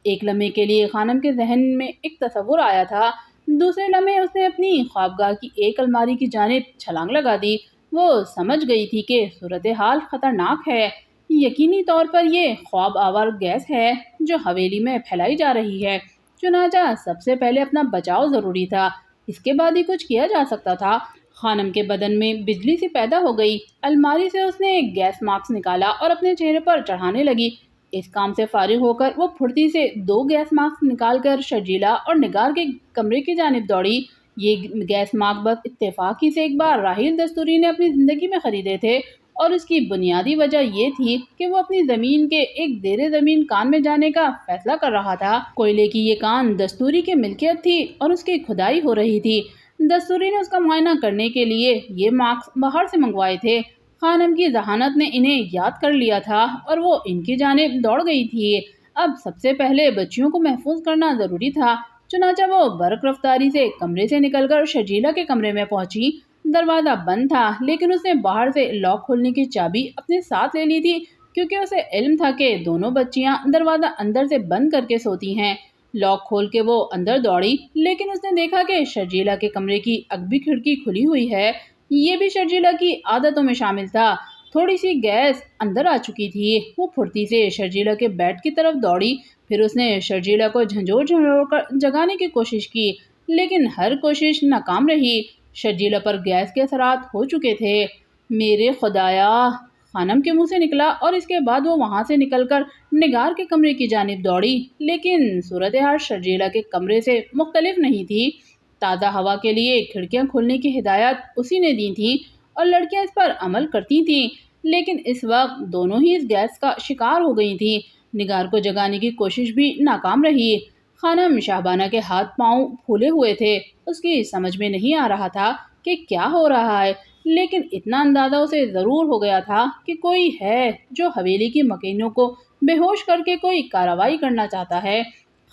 [SPEAKER 1] ایک لمحے کے لیے خانم کے ذہن میں ایک تصور آیا تھا۔ دوسرے لمحے اس نے اپنی خوابگاہ کی ایک الماری کی جانب چھلانگ لگا دی۔ وہ سمجھ گئی تھی کہ صورتحال خطرناک ہے۔ یقینی طور پر یہ خواب آور گیس ہے جو حویلی میں پھیلائی جا رہی ہے۔ چنانچہ سب سے پہلے اپنا بچاؤ ضروری تھا، اس کے بعد ہی کچھ کیا جا سکتا تھا۔ خانم کے بدن میں بجلی سی پیدا ہو گئی۔ الماری سے اس نے ایک گیس ماسک نکالا اور اپنے چہرے پر چڑھانے لگی۔ اس کام سے فارغ ہو کر وہ پھرتی سے 2 گیس ماسک نکال کر شرجیلا اور نگار کے کمرے کی جانب دوڑی۔ یہ گیس ماسک بس اتفاقی سے ایک بار راحیل دستوری نے اپنی زندگی میں خریدے تھے، اور اس کی بنیادی وجہ یہ تھی کہ وہ اپنی زمین کے ایک زیر زمین کان میں جانے کا فیصلہ کر رہا تھا۔ کوئلے کی یہ کان دستوری کی ملکیت تھی اور اس کی کھدائی ہو رہی تھی۔ دستوری نے اس کا معائنہ کرنے کے لیے یہ ماسک باہر سے منگوائے تھے۔ خانم کی ذہانت نے انہیں یاد کر لیا تھا اور وہ ان کی جانب دوڑ گئی تھی۔ اب سب سے پہلے بچیوں کو محفوظ کرنا ضروری تھا۔ چنانچہ وہ برق رفتاری سے کمرے سے نکل کر شرجیلا کے کمرے میں پہنچی۔ دروازہ بند تھا، لیکن اس نے باہر سے لاک کھولنے کی چابی اپنے ساتھ لے لی تھی، کیونکہ اسے علم تھا کہ دونوں بچیاں دروازہ اندر سے بند کر کے سوتی ہیں۔ لاک کھول کے وہ اندر دوڑی، لیکن اس نے دیکھا کہ شرجیلا کے کمرے کی عقبی کھڑکی کھلی ہوئی ہے۔ یہ بھی شرجیلا کی عادتوں میں شامل تھا۔ تھوڑی سی گیس اندر آ چکی تھی۔ وہ پھرتی سے شرجیلا کے بیڈ کی طرف دوڑی۔ پھر اس نے شرجیلا کو جھنجھوڑ کر جگانے کی کوشش کی، لیکن ہر کوشش ناکام رہی۔ شرجیلا پر گیس کے اثرات ہو چکے تھے۔ میرے خدایا! خانم کے منہ سے نکلا، اور اس کے بعد وہ وہاں سے نکل کر نگار کے کمرے کی جانب دوڑی۔ لیکن صورتحال شرجیلا کے کمرے سے مختلف نہیں تھی۔ تازہ ہوا کے لیے کھڑکیاں کھولنے کی ہدایات اسی نے دی تھی، اور لڑکیاں اس پر عمل کرتی تھیں، لیکن اس وقت دونوں ہی اس گیس کا شکار ہو گئی تھیں۔ نگار کو جگانے کی کوشش بھی ناکام رہی۔ خانم شہبانہ کے ہاتھ پاؤں پھولے ہوئے تھے۔ اس کی سمجھ میں نہیں آ رہا تھا کہ کیا ہو رہا ہے، لیکن اتنا اندازہ اسے ضرور ہو گیا تھا کہ کوئی ہے جو حویلی کی مکینوں کو بے ہوش کر کے کوئی کارروائی کرنا چاہتا ہے۔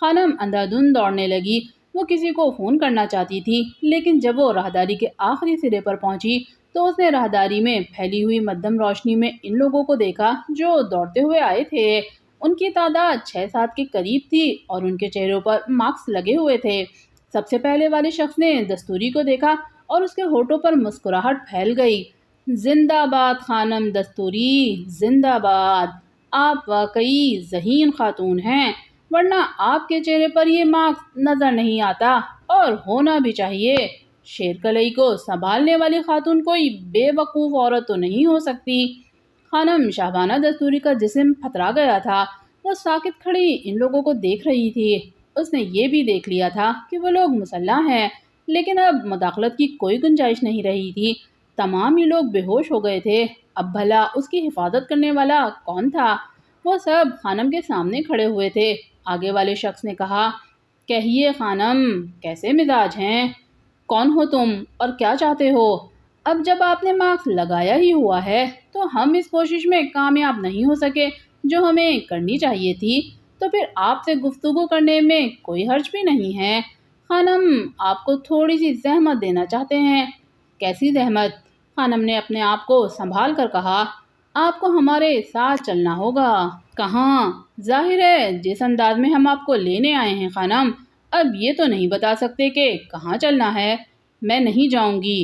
[SPEAKER 1] خانم اندھا دھند دوڑنے لگی۔ وہ کسی کو فون کرنا چاہتی تھی، لیکن جب وہ راہداری کے آخری سرے پر پہنچی تو اس نے راہداری میں پھیلی ہوئی مدھم روشنی میں ان لوگوں کو دیکھا جو دوڑتے ہوئے آئے تھے۔ ان کی تعداد 6-7 کے قریب تھی اور ان کے چہروں پر مارکس لگے ہوئے تھے۔ سب سے پہلے والے شخص نے دستوری کو دیکھا اور اس کے ہونٹوں پر مسکراہٹ پھیل گئی۔ زندہ باد خانم دستوری، زندہ باد! آپ واقعی ذہین خاتون ہیں، ورنہ آپ کے چہرے پر یہ مارکس نظر نہیں آتا، اور ہونا بھی چاہیے۔ شیر کلئی کو سنبھالنے والی خاتون کوئی بے وقوف عورت تو نہیں ہو سکتی۔ خانم شاہبانہ دستوری کا جسم پھترا گیا تھا۔ وہ ساکت کھڑی ان لوگوں کو دیکھ رہی تھی۔ اس نے یہ بھی دیکھ لیا تھا کہ وہ لوگ مسلح ہیں، لیکن اب مداخلت کی کوئی گنجائش نہیں رہی تھی۔ تمام ہی لوگ بے ہوش ہو گئے تھے۔ اب بھلا اس کی حفاظت کرنے والا کون تھا؟ وہ سب خانم کے سامنے کھڑے ہوئے تھے۔ آگے والے شخص نے کہا، کہیے خانم، کیسے مزاج ہیں؟ کون ہو تم اور کیا چاہتے ہو؟ اب جب آپ نے مارکس لگایا ہی ہوا ہے تو ہم اس کوشش میں کامیاب نہیں ہو سکے جو ہمیں کرنی چاہیے تھی، تو پھر آپ سے گفتگو کرنے میں کوئی حرج بھی نہیں ہے۔ خانم آپ کو تھوڑی سی زحمت دینا چاہتے ہیں۔ کیسی زحمت؟ خانم نے اپنے آپ کو سنبھال کر کہا، آپ کو ہمارے ساتھ چلنا ہوگا۔ کہاں؟ ظاہر ہے جس انداز میں ہم آپ کو لینے آئے ہیں خانم، اب یہ تو نہیں بتا سکتے کہ کہاں چلنا ہے۔ میں نہیں جاؤں گی۔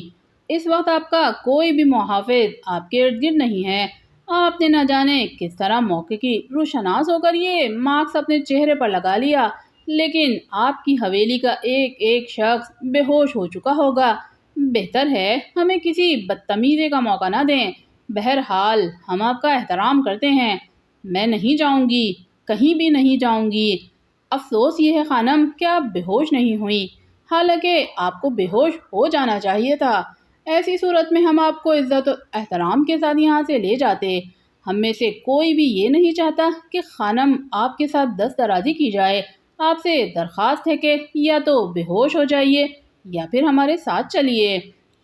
[SPEAKER 1] اس وقت آپ کا کوئی بھی محافظ آپ کے ارد گرد نہیں ہے۔ آپ نے نہ جانے کس طرح موقع کی روشناس ہو کر یہ مارکس اپنے چہرے پر لگا لیا، لیکن آپ کی حویلی کا ایک ایک شخص بے ہوش ہو چکا ہوگا۔ بہتر ہے ہمیں کسی بدتمیزی کا موقع نہ دیں۔ بہرحال ہم آپ کا احترام کرتے ہیں۔ میں نہیں جاؤں گی، کہیں بھی نہیں جاؤں گی۔ افسوس یہ ہے خانم کہ آپ بے ہوش نہیں ہوئیں، حالانکہ آپ کو بے ہوش ہو جانا چاہیے تھا۔ ایسی صورت میں ہم آپ کو عزت و احترام کے ساتھ یہاں سے لے جاتے۔ ہم میں سے کوئی بھی یہ نہیں چاہتا کہ خانم آپ کے ساتھ دست درازی کی جائے۔ آپ سے درخواست ہے کہ یا تو بے ہوش ہو جائیے یا پھر ہمارے ساتھ چلیے۔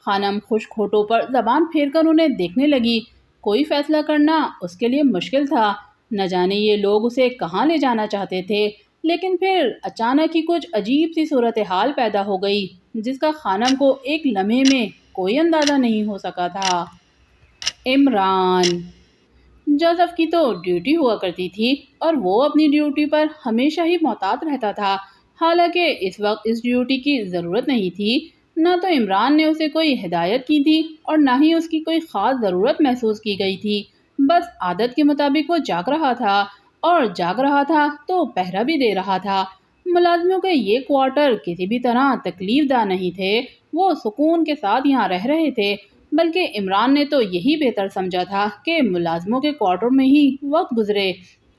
[SPEAKER 1] خانم خشک ہونٹوں پر زبان پھیر کر انہیں دیکھنے لگی۔ کوئی فیصلہ کرنا اس کے لیے مشکل تھا۔ نہ جانے یہ لوگ اسے کہاں لے جانا چاہتے تھے، لیکن پھر اچانک ہی کچھ عجیب سی صورتحال پیدا ہو گئی جس کا خانم کو ایک لمحے میں کوئی اندازہ نہیں ہو سکا تھا۔ عمران! جوزف کی تو ڈیوٹی ہوا کرتی تھی اور وہ اپنی ڈیوٹی پر ہمیشہ ہی محتاط رہتا تھا، حالانکہ اس وقت اس ڈیوٹی کی ضرورت نہیں تھی۔ نہ تو عمران نے اسے کوئی ہدایت کی تھی اور نہ ہی اس کی کوئی خاص ضرورت محسوس کی گئی تھی۔ بس عادت کے مطابق وہ جاگ رہا تھا، اور جاگ رہا تھا تو پہرا بھی دے رہا تھا۔ ملازموں کے یہ کوارٹر کسی بھی طرح تکلیف دہ نہیں تھے۔ وہ سکون کے ساتھ یہاں رہ رہے تھے، بلکہ عمران نے تو یہی بہتر سمجھا تھا کہ ملازموں کے کوارٹر میں ہی وقت گزرے۔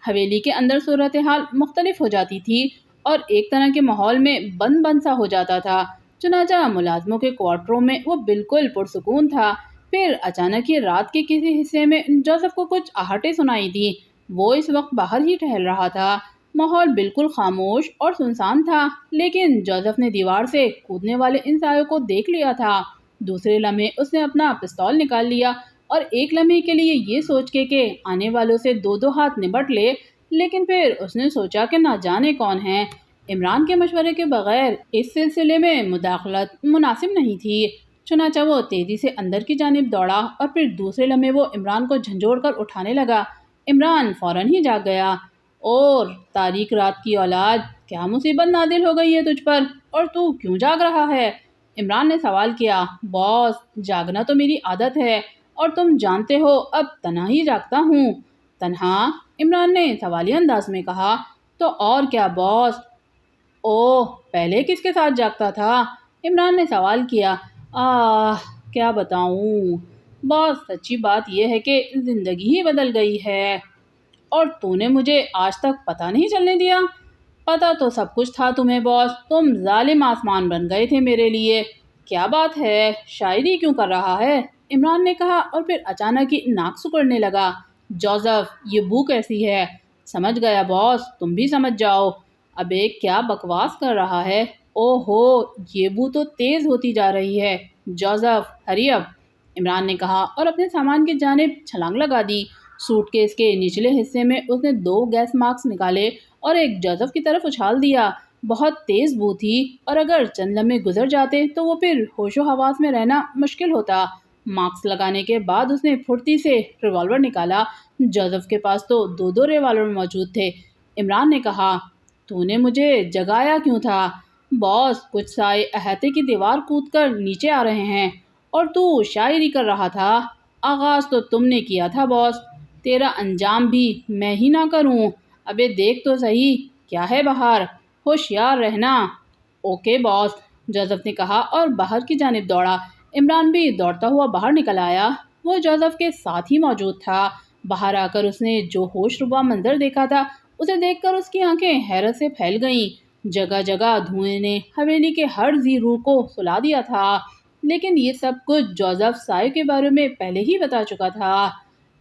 [SPEAKER 1] حویلی کے اندر صورتحال مختلف ہو جاتی تھی اور ایک طرح کے ماحول میں بند بند سا ہو جاتا تھا۔ چنانچہ ملازموں کے کوارٹروں میں وہ بالکل پرسکون تھا۔ پھر اچانک یہ رات کے کسی حصے میں جوزف کو کچھ آہٹیں سنائی دی۔ وہ اس وقت باہر ہی ٹہل رہا تھا۔ ماحول بالکل خاموش اور سنسان تھا، لیکن جوزف نے دیوار سے کودنے والے ان سایوں کو دیکھ لیا تھا۔ دوسرے لمحے اس نے اپنا پستول نکال لیا اور ایک لمحے کے لیے یہ سوچ کے کہ آنے والوں سے دو دو ہاتھ نبٹ لے، لیکن پھر اس نے سوچا کہ نہ جانے کون ہے۔ عمران کے مشورے کے بغیر اس سلسلے میں مداخلت مناسب نہیں تھی۔ چنانچہ وہ تیزی سے اندر کی جانب دوڑا اور پھر دوسرے لمحے وہ عمران کو جھنجھوڑ کر اٹھانے لگا۔ عمران فوراً ہی جاگ گیا۔ اور تاریک رات کی اولاد، کیا مصیبت نازل ہو گئی ہے تجھ پر، اور تو کیوں جاگ رہا ہے؟ عمران نے سوال کیا۔ باس، جاگنا تو میری عادت ہے اور تم جانتے ہو اب تنہا ہی جاگتا ہوں۔ تنہا؟ عمران نے سوالیہ انداز میں کہا۔ تو اور کیا باس۔ اوہ، پہلے کس کے ساتھ جاگتا تھا؟ عمران نے سوال کیا۔ کیا بتاؤں باس، سچی بات یہ ہے کہ زندگی ہی بدل گئی ہے، اور تو نے مجھے آج تک پتہ نہیں چلنے دیا۔ پتہ تو سب کچھ تھا تمہیں باس، تم ظالم آسمان بن گئے تھے میرے لیے۔ کیا بات ہے، شاعری کیوں کر رہا ہے؟ عمران نے کہا اور پھر اچانک ہی ناک سکڑنے لگا۔ جوزف، یہ بو کیسی ہے؟ سمجھ گیا باس، تم بھی سمجھ جاؤ۔ اب ایک کیا بکواس کر رہا ہے؟ اوہ ہو، یہ بو تو تیز ہوتی جا رہی ہے۔ جوزف، ہری اپ، عمران نے کہا اور اپنے سامان کی جانب چھلانگ لگا دی۔ سوٹ کیس کے نچلے حصے میں اس نے 2 گیس ماسک نکالے اور ایک جوزف کی طرف اچھال دیا۔ بہت تیز بو تھی اور اگر چند لمحے گزر جاتے تو وہ پھر ہوش و حواس میں رہنا مشکل ہوتا۔ ماسک لگانے کے بعد اس نے پھرتی سے ریوالور نکالا۔ جوزف کے پاس تو 2 ریوالور موجود تھے۔ عمران نے کہا، تو نے مجھے جگایا کیوں تھا؟ باس، کچھ سائے احاطے کی دیوار کود کر نیچے آ رہے ہیں اور تو شاعری کر رہا تھا۔ آغاز تو تم نے کیا تھا باس، تیرا انجام بھی میں ہی نہ کروں؟ ابے دیکھ تو صحیح کیا ہے باہر، ہوشیار رہنا۔ اوکے باس، جوزف نے کہا اور باہر کی جانب دوڑا۔ عمران بھی دوڑتا ہوا باہر نکل آیا۔ وہ جوزف کے ساتھ ہی موجود تھا۔ باہر آ کر اس نے جو ہوش ربا منظر دیکھا تھا اسے دیکھ کر اس کی آنکھیں حیرت سے پھیل گئیں۔ جگہ جگہ دھوئیں نے حویلی کے ہر ذی روح کو سلا دیا تھا، لیکن یہ سب کچھ جوزف سائے کے بارے میں پہلے ہی بتا چکا تھا۔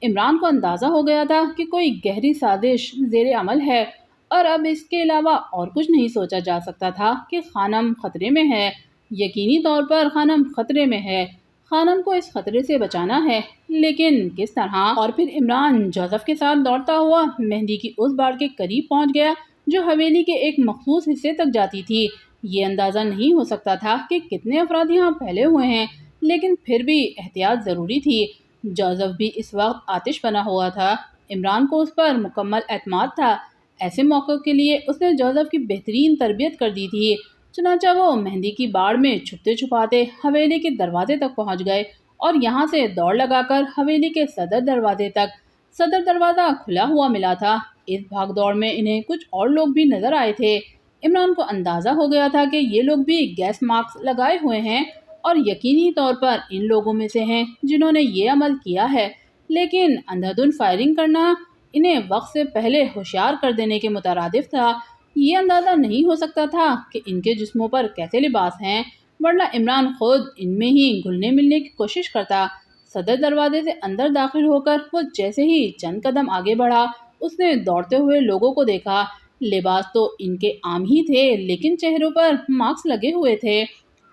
[SPEAKER 1] عمران کو اندازہ ہو گیا تھا کہ کوئی گہری سازش زیر عمل ہے، اور اب اس کے علاوہ اور کچھ نہیں سوچا جا سکتا تھا کہ خانم خطرے میں ہے۔ یقینی طور پر خانم خطرے میں ہے۔ خانم کو اس خطرے سے بچانا ہے، لیکن کس طرح؟ اور پھر عمران جوزف کے ساتھ دوڑتا ہوا مہندی کی اس باڑ کے قریب پہنچ گیا جو حویلی کے ایک مخصوص حصے تک جاتی تھی۔ یہ اندازہ نہیں ہو سکتا تھا کہ کتنے افراد یہاں پھیلے ہوئے ہیں، لیکن پھر بھی احتیاط ضروری تھی۔ جوزف بھی اس وقت آتش بنا ہوا تھا۔ عمران کو اس پر مکمل اعتماد تھا۔ ایسے موقع کے لیے اس نے جوزف کی بہترین تربیت کر دی تھی۔ چنانچہ وہ مہندی کی باڑ میں چھپتے چھپاتے حویلی کے دروازے تک پہنچ گئے اور یہاں سے دوڑ لگا کر حویلی کے صدر دروازے تک۔ صدر دروازہ کھلا ہوا ملا تھا۔ اس بھاگ دوڑ میں انہیں کچھ اور لوگ بھی نظر آئے تھے۔ عمران کو اندازہ ہو گیا تھا کہ یہ لوگ بھی گیس ماسک لگائے ہوئے ہیں اور یقینی طور پر ان لوگوں میں سے ہیں جنہوں نے یہ عمل کیا ہے، لیکن اندھا دھند فائرنگ کرنا انہیں وقت سے پہلے ہوشیار کر دینے کے مترادف تھا۔ یہ اندازہ نہیں ہو سکتا تھا کہ ان کے جسموں پر کیسے لباس ہیں، ورنہ عمران خود ان میں ہی گھلنے ملنے کی کوشش کرتا۔ صدر دروازے سے اندر داخل ہو کر وہ جیسے ہی چند قدم آگے بڑھا، اس نے دوڑتے ہوئے لوگوں کو دیکھا۔ لباس تو ان کے عام ہی تھے، لیکن چہروں پر ماسک لگے ہوئے تھے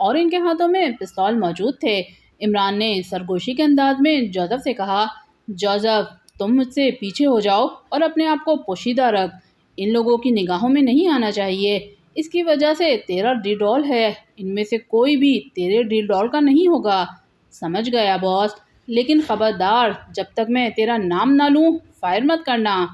[SPEAKER 1] اور ان کے ہاتھوں میں پستول موجود تھے۔ عمران نے سرگوشی کے انداز میں جوزف سے کہا، جوزف، تم مجھ سے پیچھے ہو جاؤ اور اپنے آپ کو پوشیدہ رکھ۔ ان لوگوں کی نگاہوں میں نہیں آنا چاہیے۔ اس کی وجہ سے تیرا ڈیڈول ہے، ان میں سے کوئی بھی تیرے ڈیڈول کا نہیں ہوگا۔ سمجھ گیا باس، لیکن خبردار، جب تک میں تیرا نام نہ لوں فائر مت کرنا۔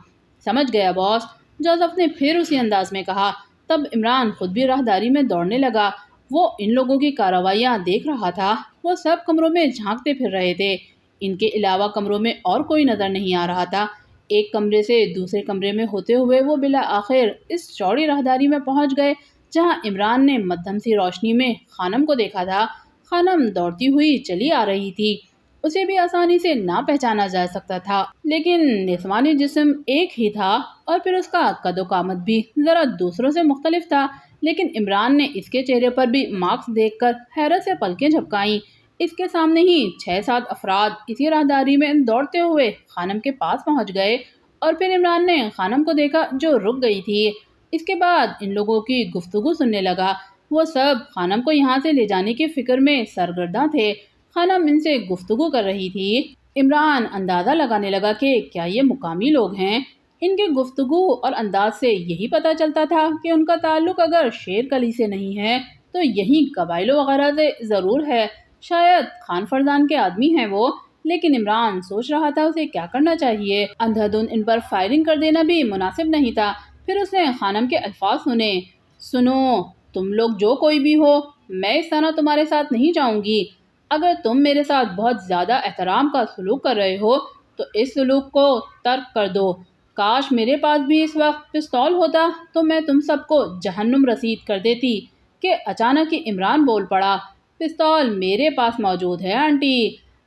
[SPEAKER 1] سمجھ گیا باس، جوزف نے پھر اسی انداز میں کہا۔ تب عمران خود بھی راہداری میں دوڑنے لگا۔ وہ ان لوگوں کی کارروائیاں دیکھ رہا تھا۔ وہ سب کمروں میں جھانکتے پھر رہے تھے۔ ان کے علاوہ کمروں میں اور کوئی نظر نہیں آ رہا تھا۔ ایک کمرے سے دوسرے کمرے میں ہوتے ہوئے وہ بالآخر اس چوڑی راہداری میں پہنچ گئے جہاں عمران نے مدھم سی روشنی میں خانم کو دیکھا تھا۔ خانم دوڑتی ہوئی چلی آ رہی تھی۔ اسے بھی آسانی سے نہ پہچانا جا سکتا تھا، لیکن نسوانی جسم ایک ہی تھا اور پھر اس کا قد و قامت بھی ذرا دوسروں سے مختلف تھا، لیکن عمران نے اس کے چہرے پر بھی ماسک دیکھ کر حیرت سے پلکیں جھپکائیں۔ اس کے سامنے ہی 6-7 افراد اسی راہداری میں دوڑتے ہوئے خانم کے پاس پہنچ گئے اور پھر عمران نے خانم کو دیکھا جو رک گئی تھی۔ اس کے بعد ان لوگوں کی گفتگو سننے لگا۔ وہ سب خانم کو یہاں سے لے جانے کی فکر میں سرگرداں تھے۔ خانم ان سے گفتگو کر رہی تھی۔ عمران اندازہ لگانے لگا کہ کیا یہ مقامی لوگ ہیں۔ ان کے گفتگو اور انداز سے یہی پتہ چلتا تھا کہ ان کا تعلق اگر شیر کلی سے نہیں ہے تو یہی قبائل وغیرہ سے ضرور ہے۔ شاید خان فرزان کے آدمی ہیں وہ، لیکن عمران سوچ رہا تھا اسے کیا کرنا چاہیے۔ اندھا دھند ان پر فائرنگ کر دینا بھی مناسب نہیں تھا۔ پھر اس نے خانم کے الفاظ سنے، سنو تم لوگ جو کوئی بھی ہو، میں اس طرح تمہارے ساتھ نہیں جاؤں گی۔ اگر تم میرے ساتھ بہت زیادہ احترام کا سلوک کر رہے ہو تو اس سلوک کو ترک کر دو۔ کاش میرے پاس بھی اس وقت پستول ہوتا تو میں تم سب کو جہنم رسید کر دیتی۔ کہ اچانک ہی عمران بول پڑا، پستول میرے پاس موجود ہے آنٹی۔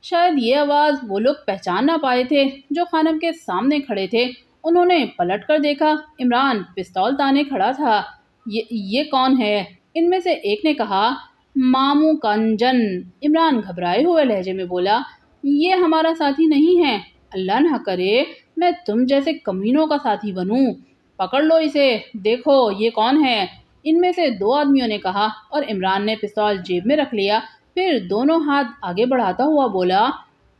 [SPEAKER 1] شاید یہ آواز وہ لوگ پہچان نہ پائے تھے جو خانم کے سامنے کھڑے تھے۔ انہوں نے پلٹ کر دیکھا، عمران پستول تانے کھڑا تھا۔ یہ کون ہے؟ ان میں سے ایک نے کہا، مامو کنجن۔ عمران گھبرائے ہوئے لہجے میں بولا، یہ ہمارا ساتھی نہیں ہے۔ اللہ نہ کرے میں تم جیسے کمینوں کا ساتھی بنوں۔ پکڑ لو اسے، دیکھو یہ کون ہے۔ ان میں سے 2 آدمیوں نے کہا اور عمران نے پستول جیب میں رکھ لیا۔ پھر دونوں ہاتھ آگے بڑھاتا ہوا بولا،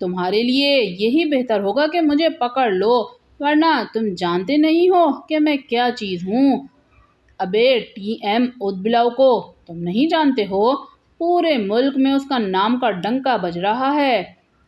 [SPEAKER 1] تمہارے لیے یہی بہتر ہوگا کہ مجھے پکڑ لو، ورنہ تم جانتے نہیں ہو کہ میں کیا چیز ہوں۔ ابے ٹی ایم اودبلاؤ کو تم نہیں جانتے ہو؟ پورے ملک میں اس کا نام کا ڈنکا بج رہا ہے۔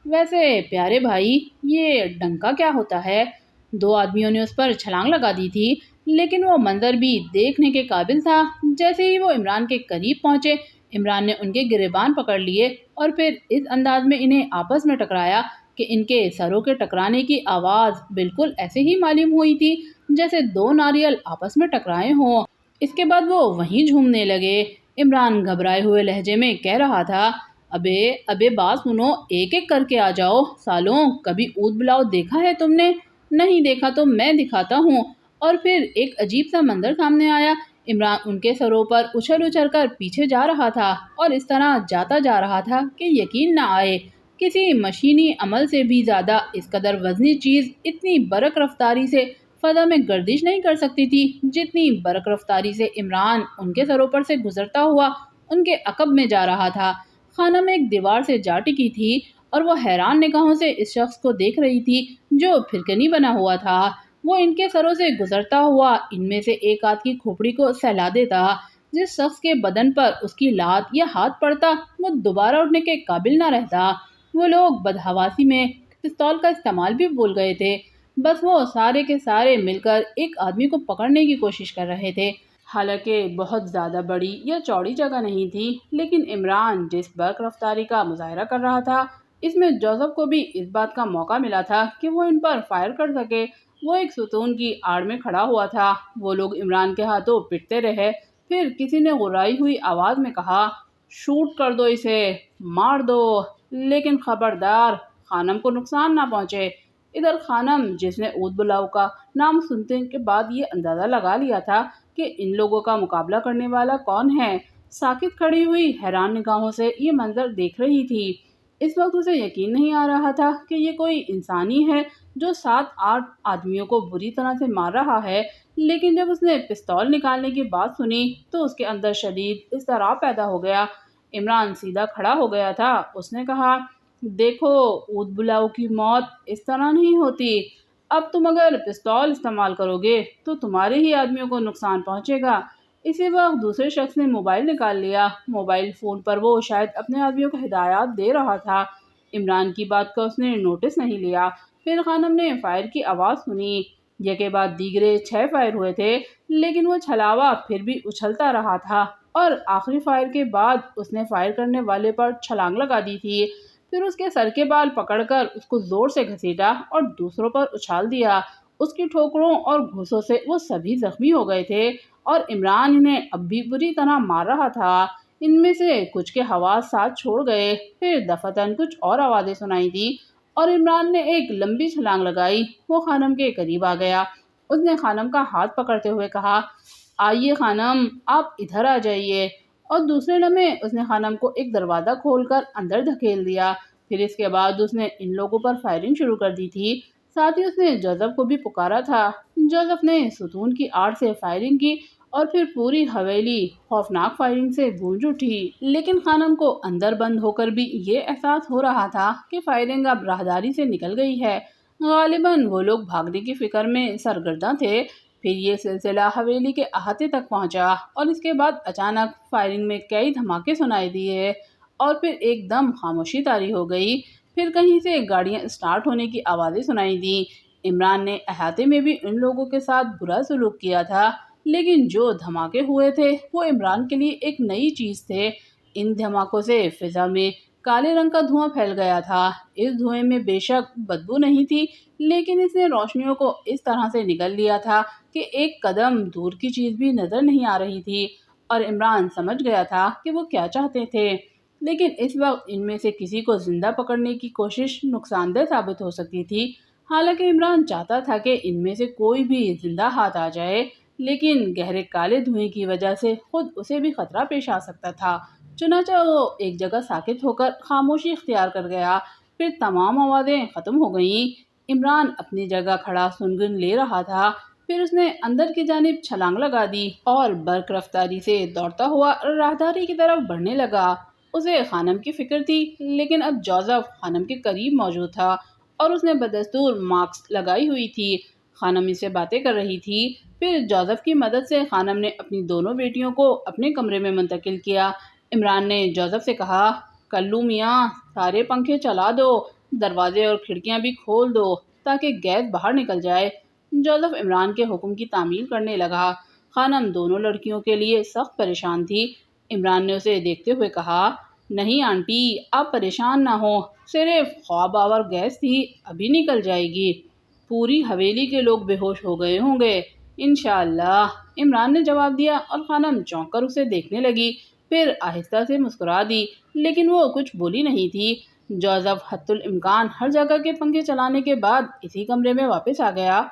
[SPEAKER 1] ویسے پیارے بھائی، یہ ڈنکا کیا ہوتا ہے؟ دو آدمیوں نے اس پر چھلانگ لگا دی تھی، لیکن وہ منظر بھی دیکھنے کے قابل تھا۔ جیسے ہی وہ عمران کے قریب پہنچے، عمران نے ان کے گریبان پکڑ لیے اور پھر اس انداز میں انہیں آپس میں ٹکرایا کہ ان کے سروں کے ٹکرانے کی آواز بالکل ایسے ہی معلوم ہوئی تھی جیسے دو ناریل آپس میں ٹکرائے ہوں۔ اس کے بعد وہ وہیں جھومنے لگے۔ عمران گھبرائے ہوئے لہجے میں کہہ رہا تھا، ابے بات سنو، ایک ایک کر کے آ جاؤ۔ سالوں، کبھی اود بلاؤ دیکھا ہے تم نے؟ نہیں دیکھا تو میں دکھاتا ہوں۔ اور پھر ایک عجیب سا منظر سامنے آیا۔ عمران ان کے سروں پر اچھل اچھل کر پیچھے جا رہا تھا اور اس طرح جاتا جا رہا تھا کہ یقین نہ آئے، کسی مشینی عمل سے بھی زیادہ اس قدر وزنی چیز اتنی برق رفتاری سے فضا میں گردش نہیں کر سکتی تھی جتنی برق رفتاری سے عمران ان کے سروں پر سے گزرتا ہوا ان کے عقب میں جا رہا تھا۔ خانم ایک دیوار سے جا ٹکی تھی اور وہ حیران نگاہوں سے اس شخص کو دیکھ رہی تھی جو پھرکنی بنا ہوا تھا۔ وہ ان کے سروں سے گزرتا ہوا ان میں سے ایک آدھ کی کھوپڑی کو سہلا دیتا۔ جس شخص کے بدن پر اس کی لات یا ہاتھ پڑتا وہ دوبارہ اٹھنے کے قابل نہ رہتا۔ وہ لوگ بدحواسی میں پستول کا استعمال بھی بھول گئے تھے۔ بس وہ سارے کے سارے مل کر ایک آدمی کو پکڑنے کی کوشش کر رہے تھے۔ حالانکہ بہت زیادہ بڑی یا چوڑی جگہ نہیں تھی، لیکن عمران جس برق رفتاری کا مظاہرہ کر رہا تھا اس میں جوزف کو بھی اس بات کا موقع ملا تھا کہ وہ ان پر فائر کر سکے۔ وہ ایک ستون کی آڑ میں کھڑا ہوا تھا۔ وہ لوگ عمران کے ہاتھوں پٹتے رہے۔ پھر کسی نے غرائی ہوئی آواز میں کہا، شوٹ کر دو اسے، مار دو، لیکن خبردار خانم کو نقصان نہ پہنچے۔ ادھر خانم، جس نے اود بلاؤ کا نام سنتے کے بعد یہ اندازہ لگا لیا تھا کہ ان لوگوں کا مقابلہ کرنے والا کون ہے، ساکت کھڑی ہوئی حیران نگاہوں سے یہ منظر دیکھ رہی تھی۔ اس وقت اسے یقین نہیں آ رہا تھا کہ یہ کوئی انسانی ہے جو 7-8 آدمیوں کو بری طرح سے مار رہا ہے، لیکن جب اس نے پستول نکالنے کی بات سنی تو اس کے اندر شدید اضطراب پیدا ہو گیا۔ عمران سیدھا کھڑا ہو گیا تھا۔ اس نے کہا، دیکھو، اود بلاؤ کی موت اس طرح نہیں ہوتی۔ اب تم اگر پستول استعمال کرو گے تو تمہارے ہی آدمیوں کو نقصان پہنچے گا۔ اسی وقت دوسرے شخص نے موبائل نکال لیا۔ موبائل فون پر وہ شاید اپنے آدمیوں کو ہدایات دے رہا تھا۔ عمران کی بات کا اس نے نوٹس نہیں لیا۔ پھر خانم نے فائر کی آواز سنی۔ یکے بعد دیگرے 6 فائر ہوئے تھے، لیکن وہ چھلاوا پھر بھی اچھلتا رہا تھا اور آخری فائر کے بعد اس نے فائر کرنے والے پر چھلانگ لگا دی تھی۔ پھر اس کے سر کے بال پکڑ کر اس کو زور سے گھسیٹا اور دوسروں پر اچھال دیا۔ اس کی ٹھوکروں اور گھوسوں سے وہ سبھی زخمی ہو گئے تھے اور عمران انہیں اب بھی بری طرح مار رہا تھا۔ ان میں سے کچھ کے حواس ساتھ چھوڑ گئے۔ پھر دفعتاً کچھ اور آوازیں سنائی دی اور عمران نے ایک لمبی چھلانگ لگائی۔ وہ خانم کے قریب آ گیا۔ اس نے خانم کا ہاتھ پکڑتے ہوئے کہا، آئیے خانم، آپ ادھر آ جائیے۔ اور دوسرے لمحے اس نے خانم کو ایک دروازہ کھول کر اندر دھکیل دیا۔ پھر اس کے بعد اس نے ان لوگوں پر فائرنگ شروع کر دی تھی۔ ساتھ ہی اس نے جوزف کو بھی پکارا تھا۔ جوزف نے ستون کی آڑ سے فائرنگ کی اور پھر پوری حویلی خوفناک فائرنگ سے گونج اٹھی۔ لیکن خانم کو اندر بند ہو کر بھی یہ احساس ہو رہا تھا کہ فائرنگ اب راہداری سے نکل گئی ہے۔ غالباً وہ لوگ بھاگنے کی فکر میں سرگرداں تھے۔ پھر یہ سلسلہ حویلی کے احاطے تک پہنچا اور اس کے بعد اچانک فائرنگ میں کئی دھماکے سنائی دیے اور پھر ایک دم خاموشی طاری ہو گئی۔ پھر کہیں سے گاڑیاں اسٹارٹ ہونے کی آوازیں سنائی دیں۔ عمران نے احاطے میں بھی ان لوگوں کے ساتھ برا سلوک کیا تھا، لیکن جو دھماکے ہوئے تھے وہ عمران کے لیے ایک نئی چیز تھے۔ ان دھماکوں سے فضا میں کالے رنگ کا دھواں پھیل گیا تھا۔ اس دھوئیں میں بے شک بدبو نہیں تھی، لیکن اس نے روشنیوں کو اس طرح سے نگل لیا تھا کہ ایک قدم دور کی چیز بھی نظر نہیں آ رہی تھی، اور عمران سمجھ گیا تھا کہ وہ کیا چاہتے تھے۔ لیکن اس وقت ان میں سے کسی کو زندہ پکڑنے کی کوشش نقصان دہ ثابت ہو سکتی تھی۔ حالانکہ عمران چاہتا تھا کہ ان میں سے کوئی بھی زندہ ہاتھ آ جائے، لیکن گہرے کالے دھوئیں کی وجہ سے خود اسے بھی خطرہ پیش آ سکتا تھا۔ چنانچہ وہ ایک جگہ ساکت ہو کر خاموشی اختیار کر گیا۔ پھر تمام آوازیں ختم ہو گئیں۔ عمران اپنی جگہ کھڑا سنگن لے رہا تھا۔ پھر اس نے اندر کی جانب چھلانگ لگا دی اور برق رفتاری سے دوڑتا ہوا راہداری کی طرف بڑھنے لگا۔ اسے خانم کی فکر تھی، لیکن اب جوزف خانم کے قریب موجود تھا اور اس نے بدستور ماسک لگائی ہوئی تھی۔ خانم اس سے باتیں کر رہی تھی۔ پھر جوزف کی مدد سے خانم نے اپنی دونوں بیٹیوں کو اپنے کمرے میں منتقل کیا۔ عمران نے جوزف سے کہا، کلو میاں، سارے پنکھے چلا دو، دروازے اور کھڑکیاں بھی کھول دو تاکہ گیس باہر نکل جائے۔ جوزف عمران کے حکم کی تعمیل کرنے لگا۔ خانم دونوں لڑکیوں کے لیے سخت پریشان تھی۔ عمران نے اسے دیکھتے ہوئے کہا، نہیں آنٹی، آپ پریشان نہ ہوں، صرف خواب آور گیس تھی، ابھی نکل جائے گی۔ پوری حویلی کے لوگ بے ہوش ہو گئے ہوں گے۔ انشاءاللہ، عمران نے جواب دیا اور خانم چونک کر اسے دیکھنے لگی، پھر آہستہ سے مسکرا دی، لیکن وہ کچھ بولی نہیں تھی۔ جوزف حتی الامکان ہر جگہ کے پنکھے چلانے کے بعد اسی کمرے میں واپس آ گیا۔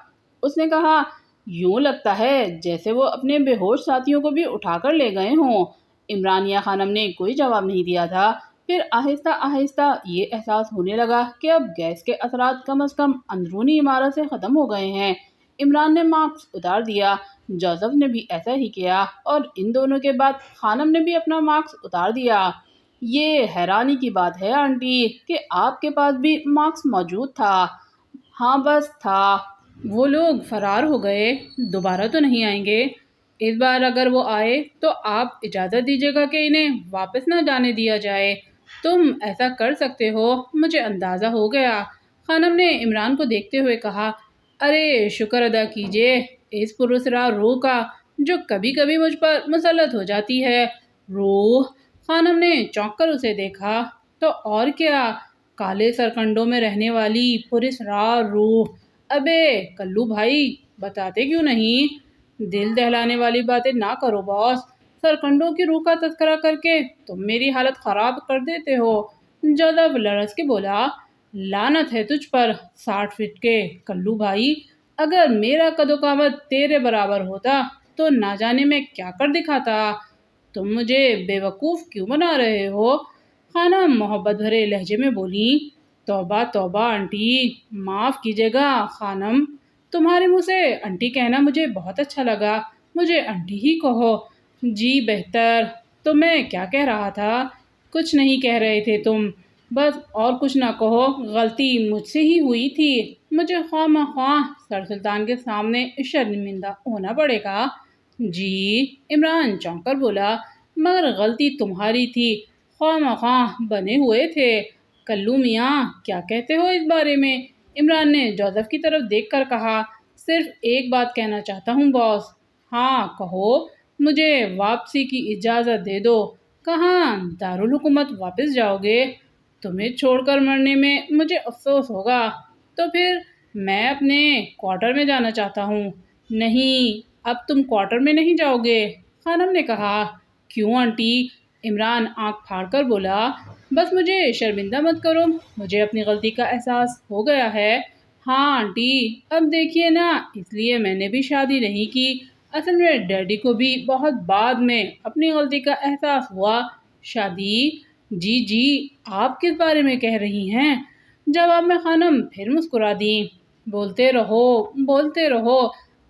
[SPEAKER 1] اس نے کہا، یوں لگتا ہے جیسے وہ اپنے بے ہوش ساتھیوں کو بھی اٹھا کر لے گئے ہوں۔ عمران یا خانم نے کوئی جواب نہیں دیا تھا۔ پھر آہستہ آہستہ یہ احساس ہونے لگا کہ اب گیس کے اثرات کم از کم اندرونی عمارت سے ختم ہو گئے ہیں۔ عمران نے ماسک اتار دیا، جوزف نے بھی ایسا ہی کیا، اور ان دونوں کے بعد خانم نے بھی اپنا ماسک اتار دیا۔ یہ حیرانی کی بات ہے آنٹی کہ آپ کے پاس بھی ماسک موجود تھا۔ ہاں بس تھا۔ وہ لوگ فرار ہو گئے، دوبارہ تو نہیں آئیں گے۔ اس بار اگر وہ آئے تو آپ اجازت دیجیے گا کہ انہیں واپس نہ جانے دیا جائے۔ تم ایسا کر سکتے ہو، مجھے اندازہ ہو گیا۔ خانم نے عمران کو دیکھتے ہوئے کہا، ارے شکر ادا کیجیے اس پراسرار روح کا جو کبھی کبھی مجھ پر مسلط ہو جاتی ہے۔ روح؟ خانم نے چونک کر اسے دیکھا، تو اور کیا، کالے سرکنڈوں میں رہنے والی پراسرار روح۔ ابے کلو بھائی، بتاتے کیوں نہیں؟ دل دہلانے والی باتیں نہ کرو باس، سرکنڈوں کی روح کا تذکرہ کر کے تم میری حالت خراب کر دیتے ہو۔ جوزف لرز کے بولا، لعنت ہے تجھ پر 60 فٹ کے کلو بھائی، اگر میرا قد و قامت تیرے برابر ہوتا تو نہ جانے میں کیا کر دکھاتا۔ تم مجھے بے وقوف کیوں بنا رہے ہو؟ خانم محبت بھرے لہجے میں بولی، توبہ توبہ آنٹی، معاف کیجیے گا خانم، تمہارے منہ سے آنٹی کہنا مجھے بہت اچھا لگا، مجھے آنٹی ہی کہو۔ جی بہتر، تو میں کیا کہہ رہا تھا؟ کچھ نہیں کہہ رہے تھے تم، بس اور کچھ نہ کہو، غلطی مجھ سے ہی ہوئی تھی، مجھے خواہ مخواہ سر سلطان کے سامنے شرمندہ ہونا پڑے گا۔ جی؟ عمران چونک کر بولا، مگر غلطی تمہاری تھی، خواہ مخواہ بنے ہوئے تھے۔ کلو میاں کیا کہتے ہو اس بارے میں؟ عمران نے جوزف کی طرف دیکھ کر کہا، صرف ایک بات کہنا چاہتا ہوں باس۔ ہاں کہو، مجھے واپسی کی اجازت دے دو۔ کہاں دارالحکومت واپس جاؤ گے؟ تمہیں چھوڑ کر مرنے میں مجھے افسوس ہوگا۔ تو پھر میں اپنے کوارٹر میں جانا چاہتا ہوں۔ نہیں، اب تم کوارٹر میں نہیں جاؤ گے، خانم نے کہا۔ کیوں آنٹی؟ عمران آنکھ پھاڑ کر بولا، بس مجھے شرمندہ مت کرو، مجھے اپنی غلطی کا احساس ہو گیا ہے۔ ہاں آنٹی، اب دیکھیے نا، اس لیے میں نے بھی شادی نہیں کی، اصل میں ڈیڈی کو بھی بہت بعد میں اپنی غلطی کا احساس ہوا۔ شادی؟ جی جی، آپ کس بارے میں کہہ رہی ہیں؟ جواب میں خانم پھر مسکرا دیں۔ بولتے رہو، بولتے رہو،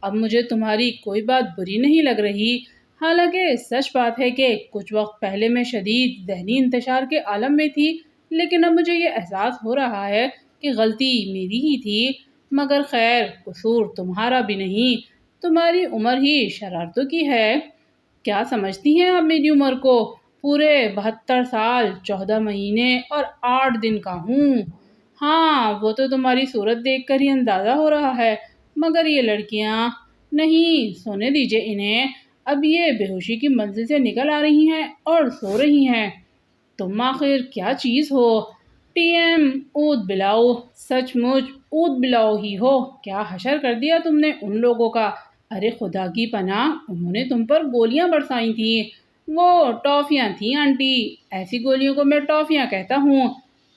[SPEAKER 1] اب مجھے تمہاری کوئی بات بری نہیں لگ رہی۔ حالانکہ سچ بات ہے کہ کچھ وقت پہلے میں شدید ذہنی انتشار کے عالم میں تھی، لیکن اب مجھے یہ احساس ہو رہا ہے کہ غلطی میری ہی تھی، مگر خیر قصور تمہارا بھی نہیں، تمہاری عمر ہی شرارتوں کی ہے۔ کیا سمجھتی ہیں آپ میری عمر کو؟ پورے 72 سال 14 مہینے اور 8 دن کا ہوں۔ ہاں وہ تو تمہاری صورت دیکھ کر ہی اندازہ ہو رہا ہے، مگر یہ لڑکیاں، نہیں سونے دیجیے انہیں، اب یہ بے ہوشی کی منزل سے نکل آ رہی ہیں اور سو رہی ہیں۔ تم آخر کیا چیز ہو؟ ٹی ایم اود بلاؤ، سچ مچ اود بلاؤ ہی ہو، کیا حشر کر دیا تم نے ان لوگوں کا۔ ارے خدا کی پناہ، انہوں نے تم پر گولیاں برسائی تھیں۔ وہ ٹافیاں تھیں آنٹی، ایسی گولیوں کو میں ٹافیاں کہتا ہوں۔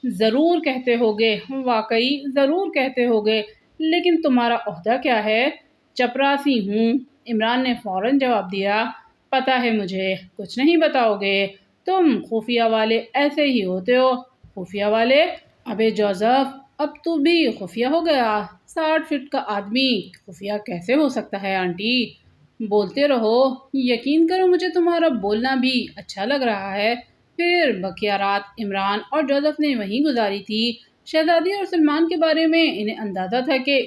[SPEAKER 1] ضرور کہتے ہوگے، واقعی ضرور کہتے ہوگے، لیکن تمہارا عہدہ کیا ہے؟ چپراسی ہوں، عمران نے فوراً جواب دیا۔ پتہ ہے مجھے، کچھ نہیں بتاؤ گے، تم خفیہ والے ایسے ہی ہوتے ہو۔ خفیہ والے؟ ابے جوزف، اب تو بھی خفیہ ہو گیا، 60 فٹ کا آدمی خفیہ کیسے ہو سکتا ہے آنٹی؟ بولتے رہو، یقین کرو مجھے تمہارا بولنا بھی اچھا لگ رہا ہے۔ پھر بقیہ رات عمران اور جوزف نے وہیں گزاری تھی۔ شہزادی اور سلمان کے بارے میں انہیں اندازہ تھا کہ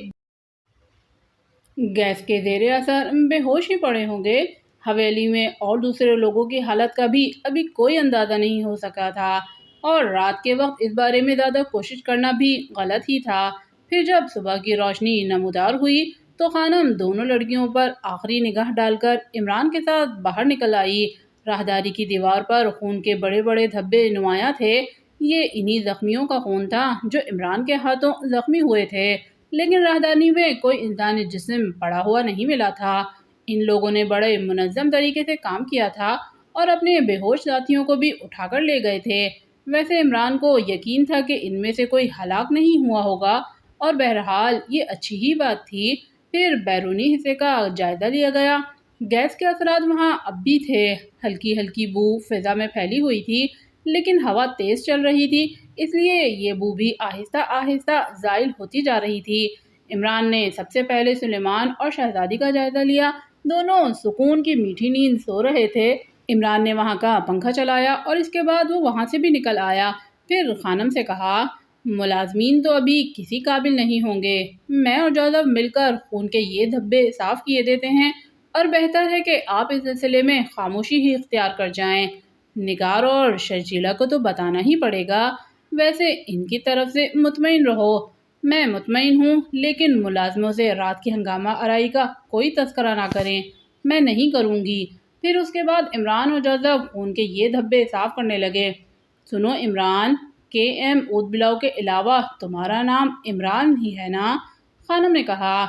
[SPEAKER 1] گیس کے زیر اثر بے ہوش ہی پڑے ہوں گے۔ حویلی میں اور دوسرے لوگوں کی حالت کا بھی ابھی کوئی اندازہ نہیں ہو سکا تھا، اور رات کے وقت اس بارے میں زیادہ کوشش کرنا بھی غلط ہی تھا۔ پھر جب صبح کی روشنی نمودار ہوئی تو خانم دونوں لڑکیوں پر آخری نگاہ ڈال کر عمران کے ساتھ باہر نکل آئی۔ راہداری کی دیوار پر خون کے بڑے بڑے دھبے نمایاں تھے۔ یہ انہی زخمیوں کا خون تھا جو عمران کے ہاتھوں زخمی ہوئے تھے، لیکن راہداری میں کوئی انسانی جسم پڑا ہوا نہیں ملا تھا۔ ان لوگوں نے بڑے منظم طریقے سے کام کیا تھا اور اپنے بے ہوش ساتھیوں کو بھی اٹھا کر لے گئے تھے۔ ویسے عمران کو یقین تھا کہ ان میں سے کوئی ہلاک نہیں ہوا ہوگا، اور بہرحال یہ اچھی ہی بات تھی۔ پھر بیرونی حصے کا جائزہ لیا گیا۔ گیس کے اثرات وہاں اب بھی تھے۔ ہلکی ہلکی بو فضا میں پھیلی ہوئی تھی، لیکن ہوا تیز چل رہی تھی، اس لیے یہ بو بھی آہستہ آہستہ زائل ہوتی جا رہی تھی۔ عمران نے سب سے پہلے سلیمان اور شہزادی کا جائزہ لیا۔ دونوں سکون کی میٹھی نیند سو رہے تھے۔ عمران نے وہاں کا پنکھا چلایا اور اس کے بعد وہ وہاں سے بھی نکل آیا۔ پھر خانم سے کہا، ملازمین تو ابھی کسی قابل نہیں ہوں گے، میں اور جوزف مل کر خون کے یہ دھبے صاف کیے دیتے ہیں، اور بہتر ہے کہ آپ اس سلسلے میں خاموشی ہی اختیار کر جائیں۔ نگار اور شرجیلا کو تو بتانا ہی پڑے گا۔ ویسے ان کی طرف سے مطمئن رہو، میں مطمئن ہوں، لیکن ملازموں سے رات کی ہنگامہ آرائی کا کوئی تذکرہ نہ کریں، میں نہیں کروں گی۔ پھر اس کے بعد عمران اور جوزف خون کے یہ دھبے صاف کرنے لگے۔ سنو عمران، کے ایم اود بلاؤ کے علاوہ تمہارا نام عمران ہی ہے نا؟ خانم نے کہا،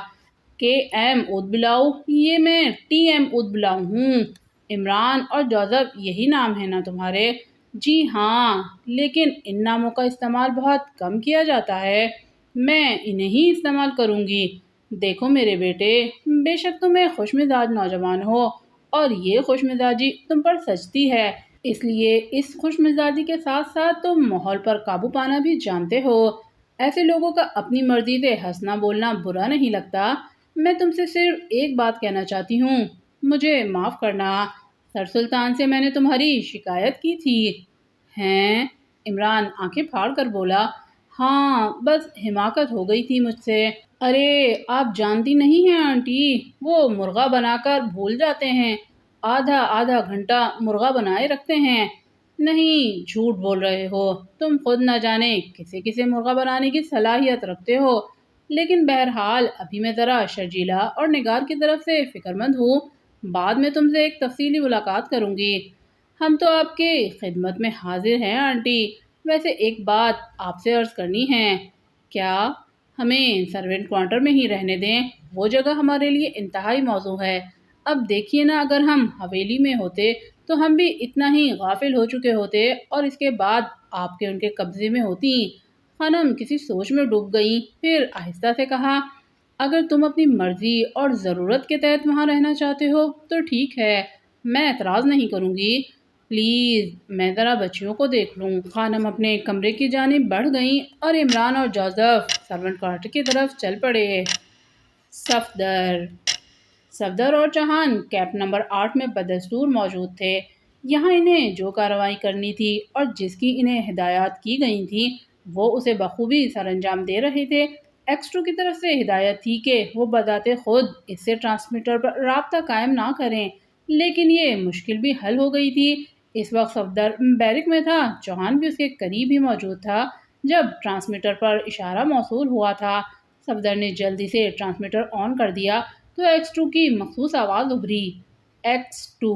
[SPEAKER 1] کے ایم اود بلاؤ، یہ میں ٹی ایم اود بلاؤ ہوں۔ عمران اور جوزف یہی نام ہے نا تمہارے؟ جی ہاں، لیکن ان ناموں کا استعمال بہت کم کیا جاتا ہے، میں انہیں ہی استعمال کروں گی۔ دیکھو میرے بیٹے، بے شک تم ایک خوش مزاج نوجوان ہو، اور یہ خوش مزاجی تم پر سجتی ہے، اس لیے اس خوش مزاجی کے ساتھ ساتھ تم ماحول پر قابو پانا بھی جانتے ہو۔ ایسے لوگوں کا اپنی مرضی سے ہنسنا بولنا برا نہیں لگتا۔ میں تم سے صرف ایک بات کہنا چاہتی ہوں، مجھے معاف کرنا، سر سلطان سے میں نے تمہاری شکایت کی تھی۔ ہیں؟ عمران آنکھیں پھاڑ کر بولا، ہاں بس حماقت ہو گئی تھی مجھ سے۔ ارے آپ جانتی نہیں ہیں آنٹی، وہ مرغا بنا کر بھول جاتے ہیں، آدھا آدھا گھنٹہ مرغا بنائے رکھتے ہیں۔ نہیں، جھوٹ بول رہے ہو، تم خود نہ جانے کسے کسے مرغا بنانے کی صلاحیت رکھتے ہو۔ لیکن بہرحال ابھی میں ذرا شرجیلا اور نگار کی طرف سے فکر مند ہوں، بعد میں تم سے ایک تفصیلی ملاقات کروں گی۔ ہم تو آپ کے خدمت میں حاضر ہیں آنٹی۔ ویسے ایک بات آپ سے عرض کرنی ہے۔ کیا؟ ہمیں سروینٹ کوارٹر میں ہی رہنے دیں، وہ جگہ ہمارے لیے انتہائی موزوں ہے۔ اب دیکھیے نا، اگر ہم حویلی میں ہوتے تو ہم بھی اتنا ہی غافل ہو چکے ہوتے، اور اس کے بعد آپ کے ان کے قبضے میں ہوتی۔ خانم کسی سوچ میں ڈوب گئیں، پھر آہستہ سے کہا، اگر تم اپنی مرضی اور ضرورت کے تحت وہاں رہنا چاہتے ہو تو ٹھیک ہے، میں اعتراض نہیں کروں گی۔ پلیز میں ذرا بچیوں کو دیکھ لوں۔ خانم اپنے کمرے کی جانب بڑھ گئیں اور عمران اور جوزف سرونٹ کوارٹر کی طرف چل پڑے۔ صفدر اور چوہان کیمپ نمبر 8 میں بدستور موجود تھے۔ یہاں انہیں جو کارروائی کرنی تھی اور جس کی انہیں ہدایات کی گئی تھیں وہ اسے بخوبی سر انجام دے رہے تھے۔ ایکس 2 کی طرف سے ہدایت تھی کہ وہ بذات خود اس سے ٹرانسمیٹر پر رابطہ قائم نہ کریں، لیکن یہ مشکل بھی حل ہو گئی تھی۔ اس وقت صفدر بیرک میں تھا، چوہان بھی اس کے قریب ہی موجود تھا۔ جب ٹرانسمیٹر پر اشارہ موصول ہوا تھا، صفدر نے جلدی سے ٹرانسمیٹر آن کر دیا تو ایکس 2 کی مخصوص آواز ابھری۔ ایکس 2،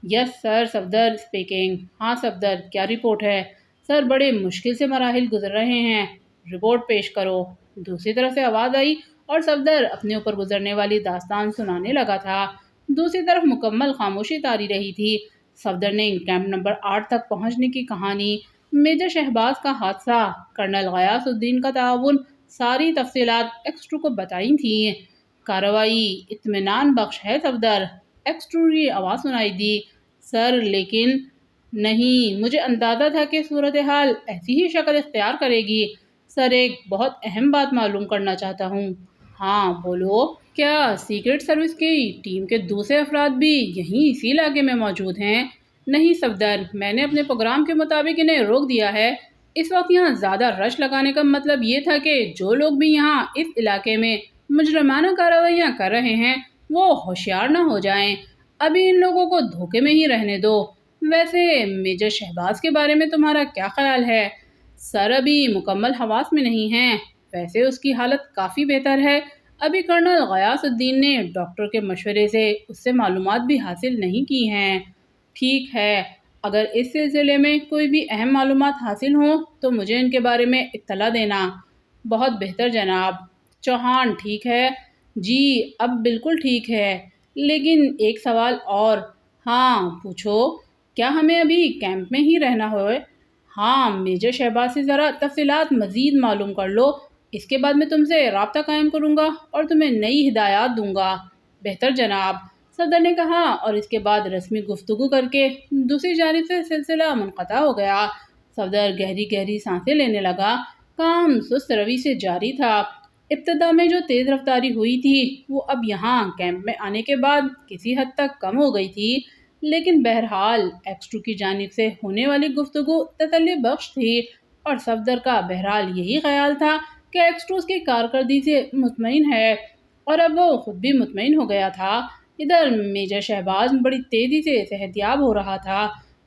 [SPEAKER 1] یس سر، صفدر اسپیکنگ۔ ہاں صفدر، کیا رپورٹ ہے؟ سر بڑے مشکل سے مراحل گزر رہے ہیں، رپورٹ پیش کرو۔ دوسری طرف سے آواز آئی اور صفدر اپنے اوپر گزرنے والی داستان سنانے لگا تھا۔ دوسری طرف مکمل خاموشی طاری رہی تھی۔ صفدر نے کیمپ نمبر 8 تک پہنچنے کی کہانی، میجر شہباز کا حادثہ، کرنل غیاث الدین کا تعاون، ساری تفصیلات ایکس 2 کو بتائی تھیں۔ کارروائی اطمینان بخش ہے صفدر، ایکس 2 کی آواز سنائی دی۔ سر لیکن نہیں، مجھے اندازہ تھا کہ صورتحال ایسی ہی شکل اختیار کرے گی۔ سر ایک بہت اہم بات معلوم کرنا چاہتا ہوں۔ ہاں بولو۔ کیا سیکرٹ سروس کی ٹیم کے دوسرے افراد بھی یہیں اسی علاقے میں موجود ہیں؟ نہیں صفدر، میں نے اپنے پروگرام کے مطابق انہیں روک دیا ہے۔ اس وقت یہاں زیادہ رش لگانے کا مطلب یہ تھا کہ جو لوگ بھی یہاں اس علاقے میں مجرمانہ کارروائیاں کر رہے ہیں وہ ہوشیار نہ ہو جائیں۔ ابھی ان لوگوں کو دھوکے میں ہی رہنے دو۔ ویسے میجر شہباز کے بارے میں تمہارا کیا خیال ہے؟ سر ابھی مکمل حواس میں نہیں ہیں، ویسے اس کی حالت کافی بہتر ہے۔ ابھی کرنل غیاث الدین نے ڈاکٹر کے مشورے سے اس سے معلومات بھی حاصل نہیں کی ہیں۔ ٹھیک ہے، اگر اس سلسلے میں کوئی بھی اہم معلومات حاصل ہوں تو مجھے ان کے بارے میں اطلاع دینا۔ بہت بہتر جناب۔ چوہان ٹھیک ہے؟ جی اب بالکل ٹھیک ہے، لیکن ایک سوال اور۔ ہاں پوچھو۔ کیا ہمیں ابھی کیمپ میں ہی رہنا ہوئے؟ ہاں، میجر شہباز سے ذرا تفصیلات مزید معلوم کر لو، اس کے بعد میں تم سے رابطہ قائم کروں گا اور تمہیں نئی ہدایات دوں گا۔ بہتر جناب، صدر نے کہا، اور اس کے بعد رسمی گفتگو کر کے دوسری جانب سے سلسلہ منقطع ہو گیا۔ صدر گہری گہری سانسیں لینے لگا۔ کام سست روی سے جاری تھا۔ ابتدا میں جو تیز رفتاری ہوئی تھی وہ اب یہاں کیمپ میں آنے کے بعد کسی حد تک کم ہو گئی تھی، لیکن بہرحال ایکس 2 کی جانب سے ہونے والی گفتگو تسلی بخش تھی، اور صفدر کا بہرحال یہی خیال تھا کہ ایکس 2 اس کی کارکردگی سے مطمئن ہے، اور اب وہ خود بھی مطمئن ہو گیا تھا۔ ادھر میجر شہباز بڑی تیزی سے صحتیاب ہو رہا تھا۔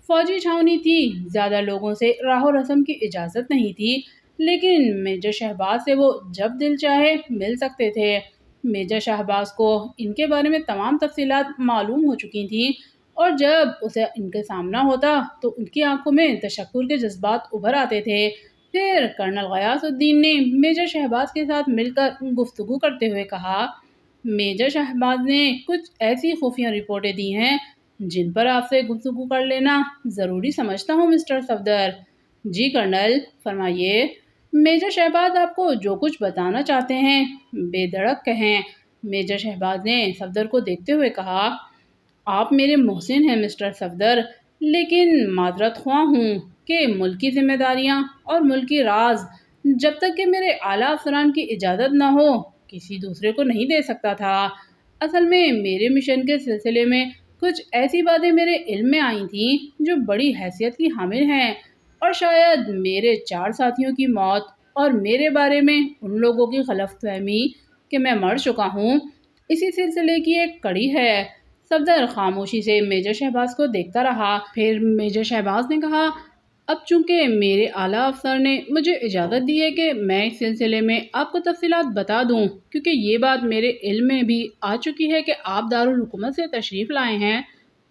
[SPEAKER 1] فوجی چھاونی تھی، زیادہ لوگوں سے راہ و رسم کی اجازت نہیں تھی، لیکن میجر شہباز سے وہ جب دل چاہے مل سکتے تھے۔ میجر شہباز کو ان کے بارے میں تمام تفصیلات معلوم ہو چکی تھیں، اور جب اسے ان کے سامنا ہوتا تو ان کی آنکھوں میں تشکر کے جذبات ابھر آتے تھے۔ پھر کرنل غیاث الدین نے میجر شہباز کے ساتھ مل کر گفتگو کرتے ہوئے کہا، میجر شہباز نے کچھ ایسی خفیہ رپورٹیں دی ہیں جن پر آپ سے گفتگو کر لینا ضروری سمجھتا ہوں مسٹر صفدر۔ جی کرنل، فرمائیے۔ میجر شہباز آپ کو جو کچھ بتانا چاہتے ہیں بے دھڑک کہیں۔ میجر شہباز نے صفدر کو دیکھتے ہوئے کہا، آپ میرے محسن ہیں مسٹر صفدر، لیکن معذرت خواہ ہوں کہ ملکی ذمہ داریاں اور ملکی راز جب تک کہ میرے اعلیٰ افسران کی اجازت نہ ہو کسی دوسرے کو نہیں دے سکتا تھا۔ اصل میں میرے مشن کے سلسلے میں کچھ ایسی باتیں میرے علم میں آئی تھیں جو بڑی حیثیت کی حامل ہیں، اور شاید میرے 4 ساتھیوں کی موت اور میرے بارے میں ان لوگوں کی غلط فہمی کہ میں مر چکا ہوں اسی سلسلے کی ایک کڑی ہے۔ صفدر خاموشی سے میجر شہباز کو دیکھتا رہا۔ پھر میجر شہباز نے کہا، اب چونکہ میرے اعلیٰ افسر نے مجھے اجازت دی ہے کہ میں اس سلسلے میں آپ کو تفصیلات بتا دوں، کیونکہ یہ بات میرے علم میں بھی آ چکی ہے کہ آپ دارالحکومت سے تشریف لائے ہیں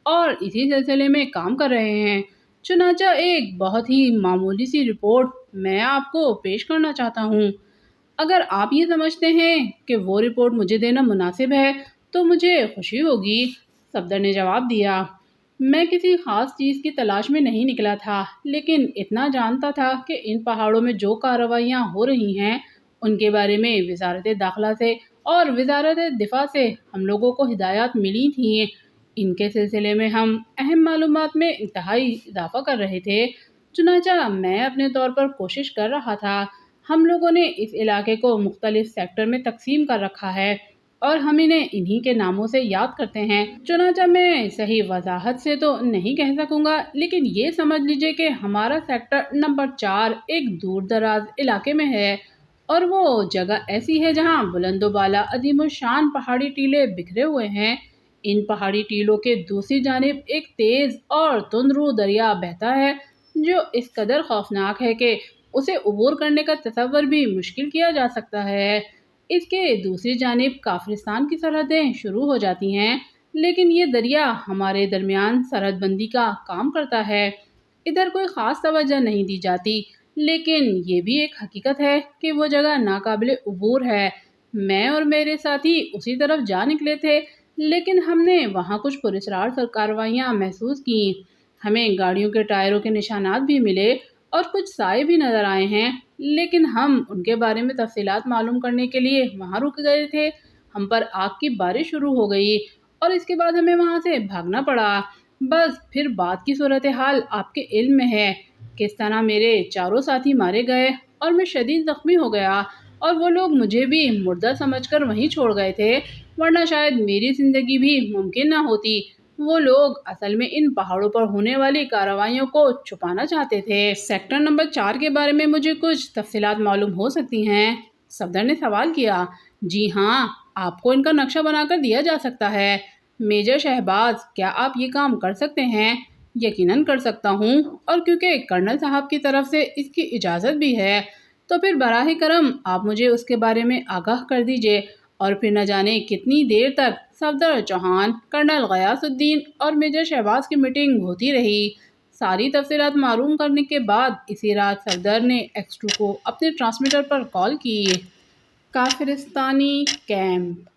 [SPEAKER 1] اور اسی سلسلے میں کام کر رہے ہیں، چنانچہ ایک بہت ہی معمولی سی رپورٹ میں آپ کو پیش کرنا چاہتا ہوں۔ اگر آپ یہ سمجھتے ہیں کہ وہ رپورٹ مجھے دینا مناسب ہے تو مجھے خوشی ہوگی۔ صفدر نے جواب دیا، میں کسی خاص چیز کی تلاش میں نہیں نکلا تھا، لیکن اتنا جانتا تھا کہ ان پہاڑوں میں جو کارروائیاں ہو رہی ہیں ان کے بارے میں وزارت داخلہ سے اور وزارت دفاع سے ہم لوگوں کو ہدایات ملی تھیں۔ ان کے سلسلے میں ہم اہم معلومات میں انتہائی اضافہ کر رہے تھے، چنانچہ میں اپنے طور پر کوشش کر رہا تھا۔ ہم لوگوں نے اس علاقے کو مختلف سیکٹر میں تقسیم کر رکھا ہے اور ہم انہیں انہی کے ناموں سے یاد کرتے ہیں، چنانچہ میں صحیح وضاحت سے تو نہیں کہہ سکوں گا، لیکن یہ سمجھ لیجئے کہ ہمارا سیکٹر نمبر 4 ایک دور دراز علاقے میں ہے، اور وہ جگہ ایسی ہے جہاں بلند و بالا عظیم الشان پہاڑی ٹیلے بکھرے ہوئے ہیں۔ ان پہاڑی ٹیلوں کے دوسری جانب ایک تیز اور تندرو دریا بہتا ہے جو اس قدر خوفناک ہے کہ اسے عبور کرنے کا تصور بھی مشکل کیا جا سکتا ہے۔ اس کے دوسری جانب کافرستان کی سرحدیں شروع ہو جاتی ہیں، لیکن یہ دریا ہمارے درمیان سرحد بندی کا کام کرتا ہے۔ ادھر کوئی خاص توجہ نہیں دی جاتی، لیکن یہ بھی ایک حقیقت ہے کہ وہ جگہ ناقابل عبور ہے۔ میں اور میرے ساتھی اسی طرف جا نکلے تھے، لیکن ہم نے وہاں کچھ پراسرار کارروائیاں محسوس کیں۔ ہمیں گاڑیوں کے ٹائروں کے نشانات بھی ملے اور کچھ سائے بھی نظر آئے ہیں، لیکن ہم ان کے بارے میں تفصیلات معلوم کرنے کے لیے وہاں رک گئے تھے۔ ہم پر آگ کی بارش شروع ہو گئی اور اس کے بعد ہمیں وہاں سے بھاگنا پڑا۔ بس پھر بعد کی صورتحال آپ کے علم میں ہے، کس طرح میرے 4 ساتھی مارے گئے اور میں شدید زخمی ہو گیا، اور وہ لوگ مجھے بھی مردہ سمجھ کر وہیں چھوڑ گئے تھے، ورنہ شاید میری زندگی بھی ممکن نہ ہوتی۔ وہ لوگ اصل میں ان پہاڑوں پر ہونے والی کارروائیوں کو چھپانا چاہتے تھے۔ سیکٹر نمبر 4 کے بارے میں مجھے کچھ تفصیلات معلوم ہو سکتی ہیں؟ صفدر نے سوال کیا۔ جی ہاں، آپ کو ان کا نقشہ بنا کر دیا جا سکتا ہے۔ میجر شہباز، کیا آپ یہ کام کر سکتے ہیں؟ یقیناً کر سکتا ہوں، اور کیونکہ کرنل صاحب کی طرف سے اس کی اجازت بھی ہے، تو پھر براہ کرم آپ مجھے اس کے بارے میں آگاہ کر دیجیے۔ اور پھر نہ جانے کتنی دیر تک صفدر چوہان، کرنل غیاث الدین اور میجر شہباز کی میٹنگ ہوتی رہی۔ ساری تفصیلات معلوم کرنے کے بعد اسی رات صفدر نے X2 کو اپنے ٹرانسمیٹر پر کال کی۔ کافرستانی کیمپ۔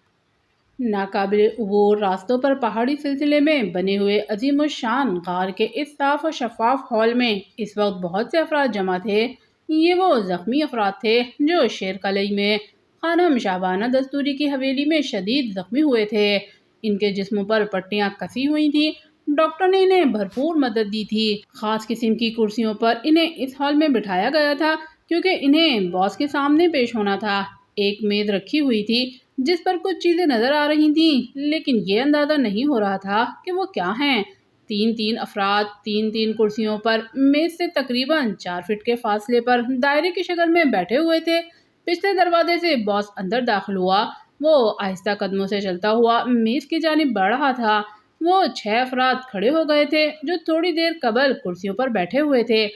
[SPEAKER 1] ناقابل عبور راستوں پر پہاڑی سلسلے میں بنے ہوئے عظیم الشان غار کے اس صاف و شفاف ہال میں اس وقت بہت سے افراد جمع تھے۔ یہ وہ زخمی افراد تھے جو شیر قلعہ میں خانم شعبانہ دستوری کی حویلی میں شدید زخمی ہوئے تھے۔ ان کے جسموں پر پٹیاں کسی ہوئی تھیں۔ ڈاکٹر نے انہیں بھرپور مدد دی تھی۔ خاص قسم کی کرسیوں پر انہیں اس ہال میں بٹھایا گیا تھا کیونکہ انہیں باس کے سامنے پیش ہونا تھا۔ ایک میز رکھی ہوئی تھی جس پر کچھ چیزیں نظر آ رہی تھیں، لیکن یہ اندازہ نہیں ہو رہا تھا کہ وہ کیا ہیں۔ تین افراد تین کرسیوں پر میز سے تقریباً 4 فٹ کے فاصلے پر دائرے کی شکل میں بیٹھے ہوئے تھے۔ پچھلے دروازے سے باس اندر داخل ہوا۔ وہ آہستہ قدموں سے چلتا ہوا میز کی جانب بڑھ رہا تھا۔ وہ 6 افراد کھڑے ہو گئے تھے جو تھوڑی دیر قبل کرسیوں پر بیٹھے ہوئے تھے۔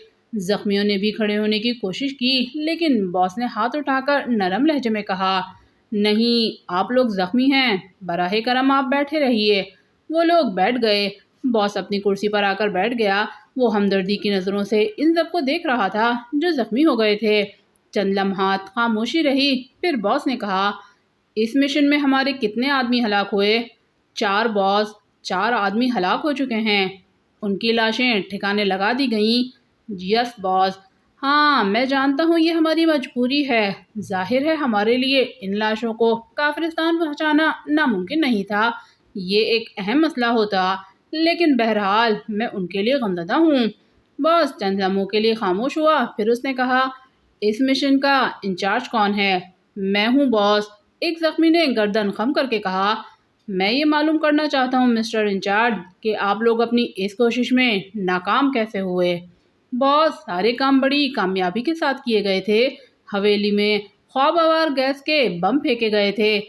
[SPEAKER 1] زخمیوں نے بھی کھڑے ہونے کی کوشش کی، لیکن باس نے ہاتھ اٹھا کر نرم لہجے میں کہا، نہیں، آپ لوگ زخمی ہیں، براہ کرم آپ بیٹھے رہیے۔ وہ لوگ بیٹھ گئے۔ باس اپنی کرسی پر آ کر بیٹھ گیا۔ وہ ہمدردی کی نظروں سے ان سب کو دیکھ رہا تھا جو زخمی ہو گئے تھے۔ چند لمحات خاموشی رہی، پھر باس نے کہا، اس مشن میں ہمارے کتنے آدمی ہلاک ہوئے؟ 4 باس، 4 آدمی ہلاک ہو چکے ہیں۔ ان کی لاشیں ٹھکانے لگا دی گئیں؟ یس باس۔ ہاں، میں جانتا ہوں یہ ہماری مجبوری ہے۔ ظاہر ہے ہمارے لیے ان لاشوں کو کافرستان پہنچانا ناممکن نہیں تھا۔ یہ ایک اہم مسئلہ ہوتا، لیکن بہرحال میں ان کے لیے غمزدہ ہوں۔ باس چند لمحوں کے لیے خاموش ہوا، پھر اس نے کہا، اس مشن کا انچارج کون ہے؟ میں ہوں باس، ایک زخمی نے گردن خم کر کے کہا۔ میں یہ معلوم کرنا چاہتا ہوں مسٹر انچارج کہ آپ لوگ اپنی اس کوشش میں ناکام کیسے ہوئے؟ باس، سارے کام بڑی کامیابی کے ساتھ کیے گئے تھے۔ حویلی میں خواب آور گیس کے بم پھینکے گئے تھے۔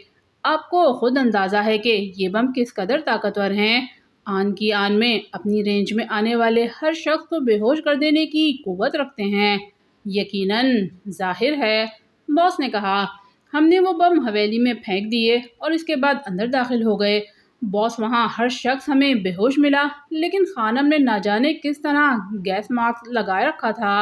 [SPEAKER 1] آپ کو خود اندازہ ہے کہ یہ بم کس قدر طاقتور ہیں۔ آن کی آن میں اپنی رینج میں آنے والے ہر شخص کو بے ہوش کر دینے کی قوت رکھتے ہیں۔ یقیناً، ظاہر ہے، باس نے کہا۔ ہم نے وہ بم حویلی میں پھینک دیے اور اس کے بعد اندر داخل ہو گئے۔ باس، وہاں ہر شخص ہمیں بے ہوش ملا، لیکن خانم نے نہ جانے کس طرح گیس ماسک لگائے رکھا تھا۔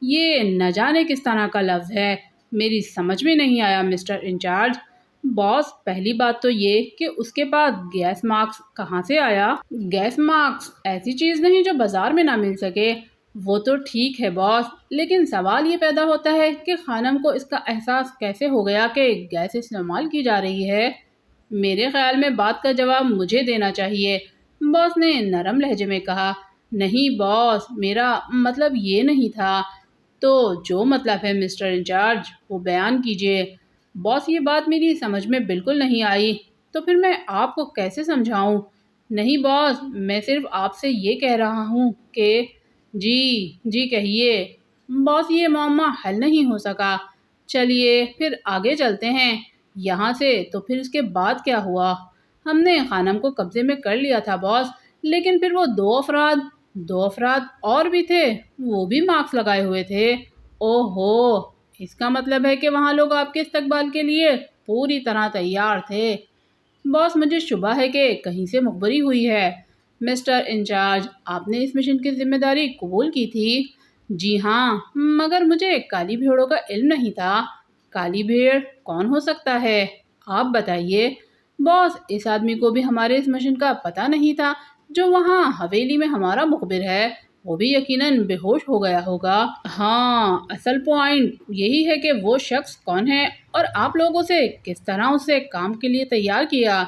[SPEAKER 1] یہ نہ جانے کس طرح کا لفظ ہے، میری سمجھ میں نہیں آیا مسٹر انچارج۔ باس، پہلی بات تو یہ کہ اس کے بعد گیس ماسک کہاں سے آیا؟ گیس ماسک ایسی چیز نہیں جو بازار میں نہ مل سکے۔ وہ تو ٹھیک ہے باس، لیکن سوال یہ پیدا ہوتا ہے کہ خانم کو اس کا احساس کیسے ہو گیا کہ گیس استعمال کی جا رہی ہے؟ میرے خیال میں بات کا جواب مجھے دینا چاہیے، باس نے نرم لہجے میں کہا۔ نہیں باس، میرا مطلب یہ نہیں تھا۔ تو جو مطلب ہے مسٹر انچارج وہ بیان کیجیے۔ باس، یہ بات میری سمجھ میں بالکل نہیں آئی، تو پھر میں آپ کو کیسے سمجھاؤں؟ نہیں باس، میں صرف آپ سے یہ کہہ رہا ہوں کہ… جی کہیے۔ باس، یہ معمہ حل نہیں ہو سکا۔ چلیے پھر آگے چلتے ہیں یہاں سے۔ تو پھر اس کے بعد کیا ہوا؟ ہم نے خانم کو قبضے میں کر لیا تھا باس، لیکن پھر وہ 2 افراد اور بھی تھے، وہ بھی ماسک لگائے ہوئے تھے۔ اوہ ہو، اس کا مطلب ہے کہ وہاں لوگ آپ کے استقبال کے لیے پوری طرح تیار تھے۔ باس، مجھے شبہ ہے کہ کہیں سے مخبری ہوئی ہے۔ مسٹر انچارج، آپ نے اس مشن کی ذمہ داری قبول کی تھی؟ جی ہاں، مگر مجھے کالی بھیڑوں کا علم نہیں تھا۔ کالی بھیڑ کون ہو سکتا ہے؟ آپ بتائیے۔ باس، اس آدمی کو بھی ہمارے اس مشن کا پتہ نہیں تھا جو وہاں حویلی میں ہمارا مخبر ہے۔ وہ بھی یقیناً بے ہوش ہو گیا ہوگا۔ ہاں، اصل پوائنٹ یہی ہے کہ وہ شخص کون ہے اور آپ لوگوں سے کس طرح اسے کام کے لیے تیار کیا۔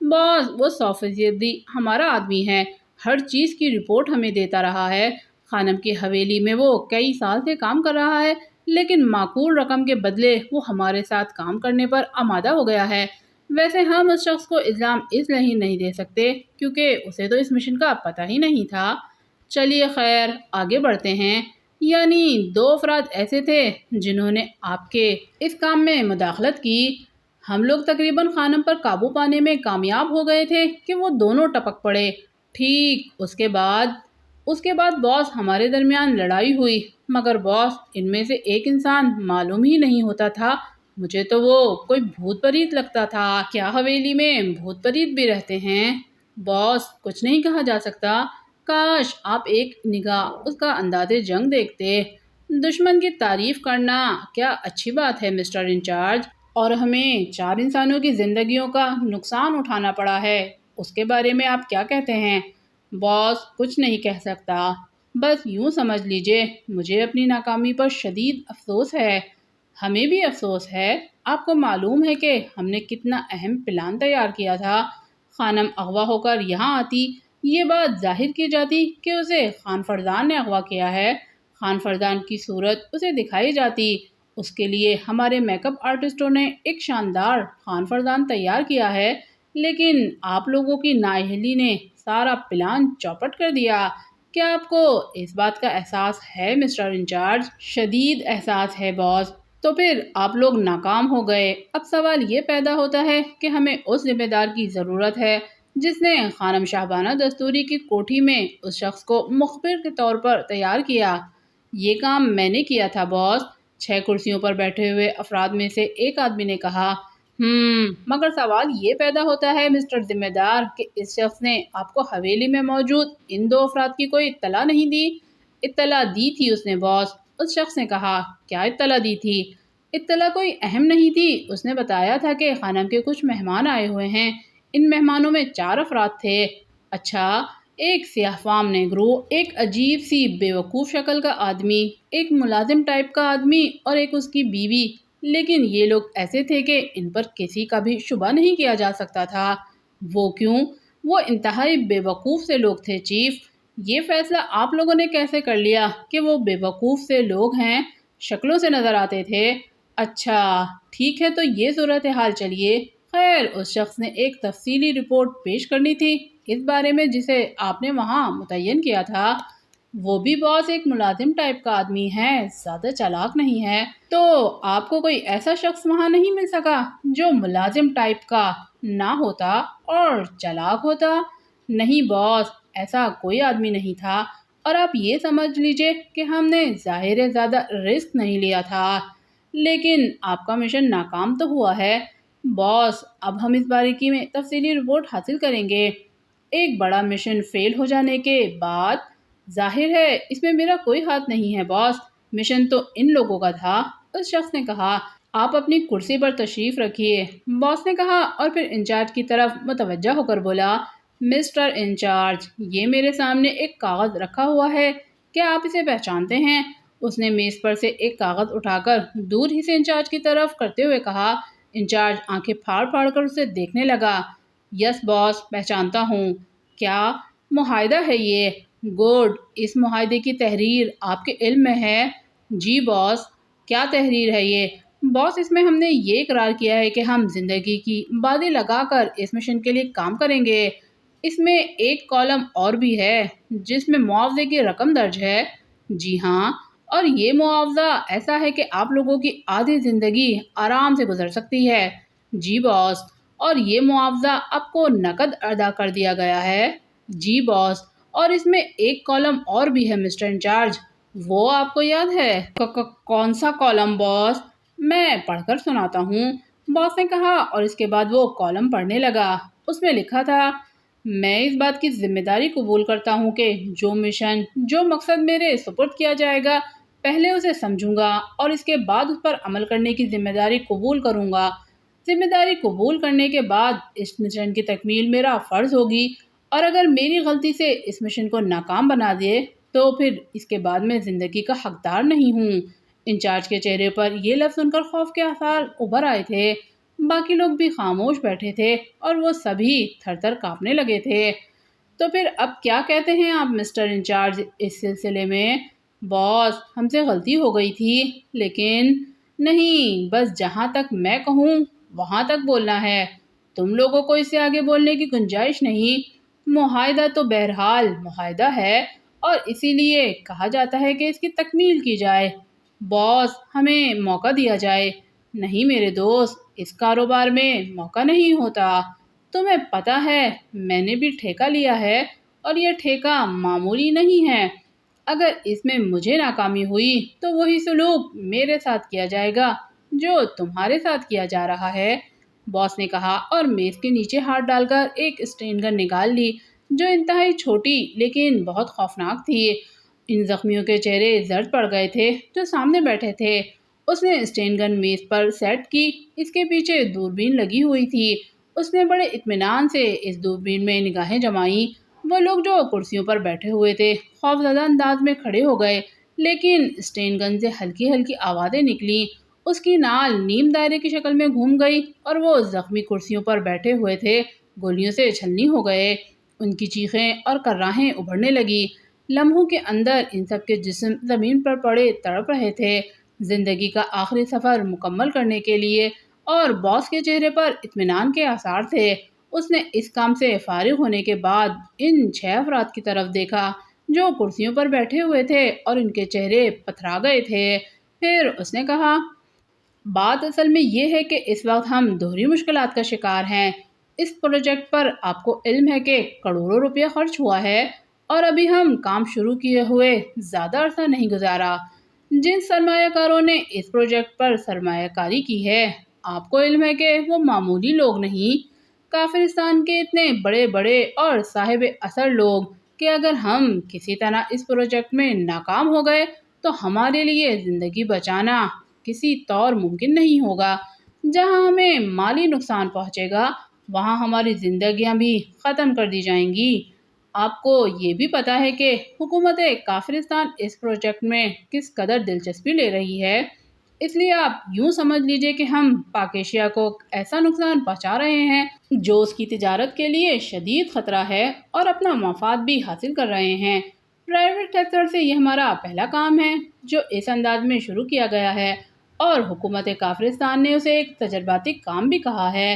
[SPEAKER 1] باس، وہ 100% ہمارا آدمی ہے، ہر چیز کی رپورٹ ہمیں دیتا رہا ہے۔ خانم کی حویلی میں وہ کئی سال سے کام کر رہا ہے، لیکن معقول رقم کے بدلے وہ ہمارے ساتھ کام کرنے پر آمادہ ہو گیا ہے۔ ویسے ہم اس شخص کو الزام اس لیے نہیں دے سکتے کیونکہ اسے تو اس مشن کا پتہ ہی نہیں تھا۔ چلیے خیر، آگے بڑھتے ہیں۔ یعنی 2 افراد ایسے تھے جنہوں نے آپ کے اس کام میں مداخلت کی۔ ہم لوگ تقریباً خانم پر قابو پانے میں کامیاب ہو گئے تھے کہ وہ دونوں ٹپک پڑے۔ ٹھیک، اس کے بعد؟ اس کے بعد باس ہمارے درمیان لڑائی ہوئی، مگر باس ان میں سے ایک انسان معلوم ہی نہیں ہوتا تھا، مجھے تو وہ کوئی بھوت پریت لگتا تھا۔ کیا حویلی میں بھوت پریت بھی رہتے ہیں؟ باس کچھ نہیں کہا جا سکتا، کاش آپ ایک نگاہ اس کا انداز جنگ دیکھتے۔ دشمن کی تعریف کرنا کیا اچھی بات ہے مسٹر انچارج، اور ہمیں 4 انسانوں کی زندگیوں کا نقصان اٹھانا پڑا ہے، اس کے بارے میں آپ کیا کہتے ہیں؟ باس کچھ نہیں کہہ سکتا، بس یوں سمجھ لیجئے مجھے اپنی ناکامی پر شدید افسوس ہے۔ ہمیں بھی افسوس ہے، آپ کو معلوم ہے کہ ہم نے کتنا اہم پلان تیار کیا تھا۔ خانم اغوا ہو کر یہاں آتی، یہ بات ظاہر کی جاتی کہ اسے خان فردان نے اغوا کیا ہے، خان فردان کی صورت اسے دکھائی جاتی، اس کے لیے ہمارے میک اپ آرٹسٹوں نے ایک شاندار خان فردان تیار کیا ہے، لیکن آپ لوگوں کی نااہلی نے سارا پلان چوپٹ کر دیا۔ کیا آپ کو اس بات کا احساس ہے مسٹر انچارج؟ شدید احساس ہے باس۔ تو پھر آپ لوگ ناکام ہو گئے۔ اب سوال یہ پیدا ہوتا ہے کہ ہمیں اس ذمہ دار کی ضرورت ہے جس نے خانم شاہبانہ دستوری کی کوٹھی میں اس شخص کو مخبر کے طور پر تیار کیا۔ یہ کام میں نے کیا تھا باس، 6 کرسیوں پر بیٹھے ہوئے افراد میں سے ایک آدمی نے کہا۔ مگر سوال یہ پیدا ہوتا ہے مسٹر ذمہ دار کہ اس شخص نے آپ کو حویلی میں موجود ان 2 افراد کی کوئی اطلاع نہیں دی؟ اطلاع دی تھی اس نے باس، اس شخص نے کہا۔ کیا اطلاع دی تھی؟ اطلاع کوئی اہم نہیں تھی، اس نے بتایا تھا کہ خانم کے کچھ مہمان آئے ہوئے ہیں، ان مہمانوں میں 4 افراد تھے۔ اچھا، ایک سیاہ فام نیگرو، ایک عجیب سی بے وقوف شکل کا آدمی، ایک ملازم ٹائپ کا آدمی اور ایک اس کی بیوی، لیکن یہ لوگ ایسے تھے کہ ان پر کسی کا بھی شبہ نہیں کیا جا سکتا تھا۔ وہ کیوں؟ وہ انتہائی بے وقوف سے لوگ تھے چیف۔ یہ فیصلہ آپ لوگوں نے کیسے کر لیا کہ وہ بے وقوف سے لوگ ہیں؟ شکلوں سے نظر آتے تھے۔ اچھا ٹھیک ہے، تو یہ صورتحال چلیے۔ خیر، اس شخص نے ایک تفصیلی رپورٹ پیش کرنی تھی اس بارے میں جسے آپ نے وہاں متعین کیا تھا۔ وہ بھی باس ایک ملازم ٹائپ کا آدمی ہے، زیادہ چالاک نہیں ہے۔ تو آپ کو کوئی ایسا شخص وہاں نہیں مل سکا جو ملازم ٹائپ کا نہ ہوتا اور چالاک ہوتا؟ نہیں باس، ایسا کوئی آدمی نہیں تھا، اور آپ یہ سمجھ لیجئے کہ ہم نے ظاہر زیادہ رسک نہیں لیا تھا، لیکن آپ کا مشن ناکام تو ہوا ہے۔ باس اب ہم اس باریکی میں تفصیلی رپورٹ حاصل کریں گے۔ ایک بڑا مشن فیل ہو جانے کے بعد ظاہر ہے اس میں میرا کوئی ہاتھ نہیں ہے باس، مشن تو ان لوگوں کا تھا، اس شخص نے کہا۔ آپ اپنی کرسی پر تشریف رکھیے، باس نے کہا، اور پھر انچارج کی طرف متوجہ ہو کر بولا۔ مسٹر انچارج، یہ میرے سامنے ایک کاغذ رکھا ہوا ہے، کیا آپ اسے پہچانتے ہیں؟ اس نے میز پر سے ایک کاغذ اٹھا کر دور ہی سے انچارج کی طرف کرتے ہوئے کہا۔ انچارج آنکھیں پھاڑ پھاڑ کر اسے دیکھنے لگا۔ یس باس، پہچانتا ہوں۔ کیا معاہدہ ہے یہ؟ گڈ، اس معاہدے کی تحریر آپ کے علم میں ہے؟ جی باس۔ کیا تحریر ہے یہ؟ باس، اس میں ہم نے یہ اقرار کیا ہے کہ ہم زندگی کی بازی لگا کر اس مشن کے لیے کام کریں گے۔ اس میں ایک کالم اور بھی ہے جس میں معاوضے کی رقم درج ہے۔ جی ہاں، اور یہ معاوضہ ایسا ہے کہ آپ لوگوں کی آدھی زندگی آرام سے گزر سکتی ہے۔ جی باس، اور یہ معاوضہ آپ کو نقد ادا کر دیا گیا ہے؟ جی باس، اور اس میں ایک کالم اور بھی ہے مسٹر انچارج، وہ آپ کو یاد ہے؟ کون سا کالم باس؟ میں پڑھ کر سناتا ہوں، باس نے کہا، اور اس کے بعد وہ کالم پڑھنے لگا۔ اس میں لکھا تھا، میں اس بات کی ذمہ داری قبول کرتا ہوں کہ جو مشن، جو مقصد میرے سپرد کیا جائے گا، پہلے اسے سمجھوں گا اور اس کے بعد اس پر عمل کرنے کی ذمہ داری قبول کروں گا۔ ذمہ داری قبول کرنے کے بعد اس مشن کی تکمیل میرا فرض ہوگی، اور اگر میری غلطی سے اس مشن کو ناکام بنا دے تو پھر اس کے بعد میں زندگی کا حقدار نہیں ہوں۔ انچارج کے چہرے پر یہ لفظ سن کر خوف کے آثار ابھر آئے تھے، باقی لوگ بھی خاموش بیٹھے تھے اور وہ سبھی تھر تھر کانپنے لگے تھے۔ تو پھر اب کیا کہتے ہیں آپ مسٹر انچارج اس سلسلے میں؟ باس، ہم سے غلطی ہو گئی تھی، لیکن نہیں، بس جہاں تک میں کہوں وہاں تک بولنا ہے، تم لوگوں کو اس سے آگے بولنے کی گنجائش نہیں۔ معاہدہ تو بہرحال معاہدہ ہے اور اسی لیے کہا جاتا ہے کہ اس کی تکمیل کی جائے۔ باس، ہمیں موقع دیا جائے۔ نہیں میرے دوست، اس کاروبار میں موقع نہیں ہوتا، تمہیں پتہ ہے میں نے بھی ٹھیکہ لیا ہے اور یہ ٹھیکہ معمولی نہیں ہے۔ اگر اس میں مجھے ناکامی ہوئی تو وہی سلوک میرے ساتھ کیا جائے گا جو تمہارے ساتھ کیا جا رہا ہے، باس نے کہا، اور میز کے نیچے ہاتھ ڈال کر ایک اسٹین گن نکال لی جو انتہائی چھوٹی لیکن بہت خوفناک تھی۔ ان زخمیوں کے چہرے زرد پڑ گئے تھے جو سامنے بیٹھے تھے۔ اس نے اسٹین گن میز پر سیٹ کی، اس کے پیچھے دوربین لگی ہوئی تھی۔ اس نے بڑے اطمینان سے اس دوربین میں نگاہیں جمائیں۔ وہ لوگ جو کرسیوں پر بیٹھے ہوئے تھے خوفزدہ انداز میں کھڑے ہو گئے، لیکن اسٹین گن سے ہلکی ہلکی آوازیں نکلیں۔ اس کی نال نیم دائرے کی شکل میں گھوم گئی اور وہ زخمی کرسیوں پر بیٹھے ہوئے تھے گولیوں سے چھلنی ہو گئے۔ ان کی چیخیں اور کرراہیں ابھرنے لگی۔ لمحوں کے اندر ان سب کے جسم زمین پر پڑے تڑپ رہے تھے، زندگی کا آخری سفر مکمل کرنے کے لیے، اور باس کے چہرے پر اطمینان کے آثار تھے۔ اس نے اس کام سے فارغ ہونے کے بعد ان 6 افراد کی طرف دیکھا جو کرسیوں پر بیٹھے ہوئے تھے اور ان کے چہرے پتھرا گئے تھے۔ پھر اس نے کہا، بات اصل میں یہ ہے کہ اس وقت ہم دوہری مشکلات کا شکار ہیں۔ اس پروجیکٹ پر آپ کو علم ہے کہ کروڑوں روپیہ خرچ ہوا ہے اور ابھی ہم کام شروع کیے ہوئے زیادہ عرصہ نہیں گزارا۔ جن سرمایہ کاروں نے اس پروجیکٹ پر سرمایہ کاری کی ہے، آپ کو علم ہے کہ وہ معمولی لوگ نہیں، کافرستان کے اتنے بڑے بڑے اور صاحب اثر لوگ کہ اگر ہم کسی طرح اس پروجیکٹ میں ناکام ہو گئے تو ہمارے لیے زندگی بچانا کسی طور ممکن نہیں ہوگا۔ جہاں ہمیں مالی نقصان پہنچے گا وہاں ہماری زندگیاں بھی ختم کر دی جائیں گی۔ آپ کو یہ بھی پتہ ہے کہ حکومت کافرستان اس پروجیکٹ میں کس قدر دلچسپی لے رہی ہے، اس لیے آپ یوں سمجھ لیجئے کہ ہم پاک ایشیا کو ایسا نقصان پہنچا رہے ہیں جو اس کی تجارت کے لیے شدید خطرہ ہے اور اپنا مفاد بھی حاصل کر رہے ہیں۔ پرائیویٹ سیکٹر سے یہ ہمارا پہلا کام ہے جو اس انداز میں شروع کیا گیا ہے، اور حکومت کافرستان نے اسے ایک تجرباتی کام بھی کہا ہے۔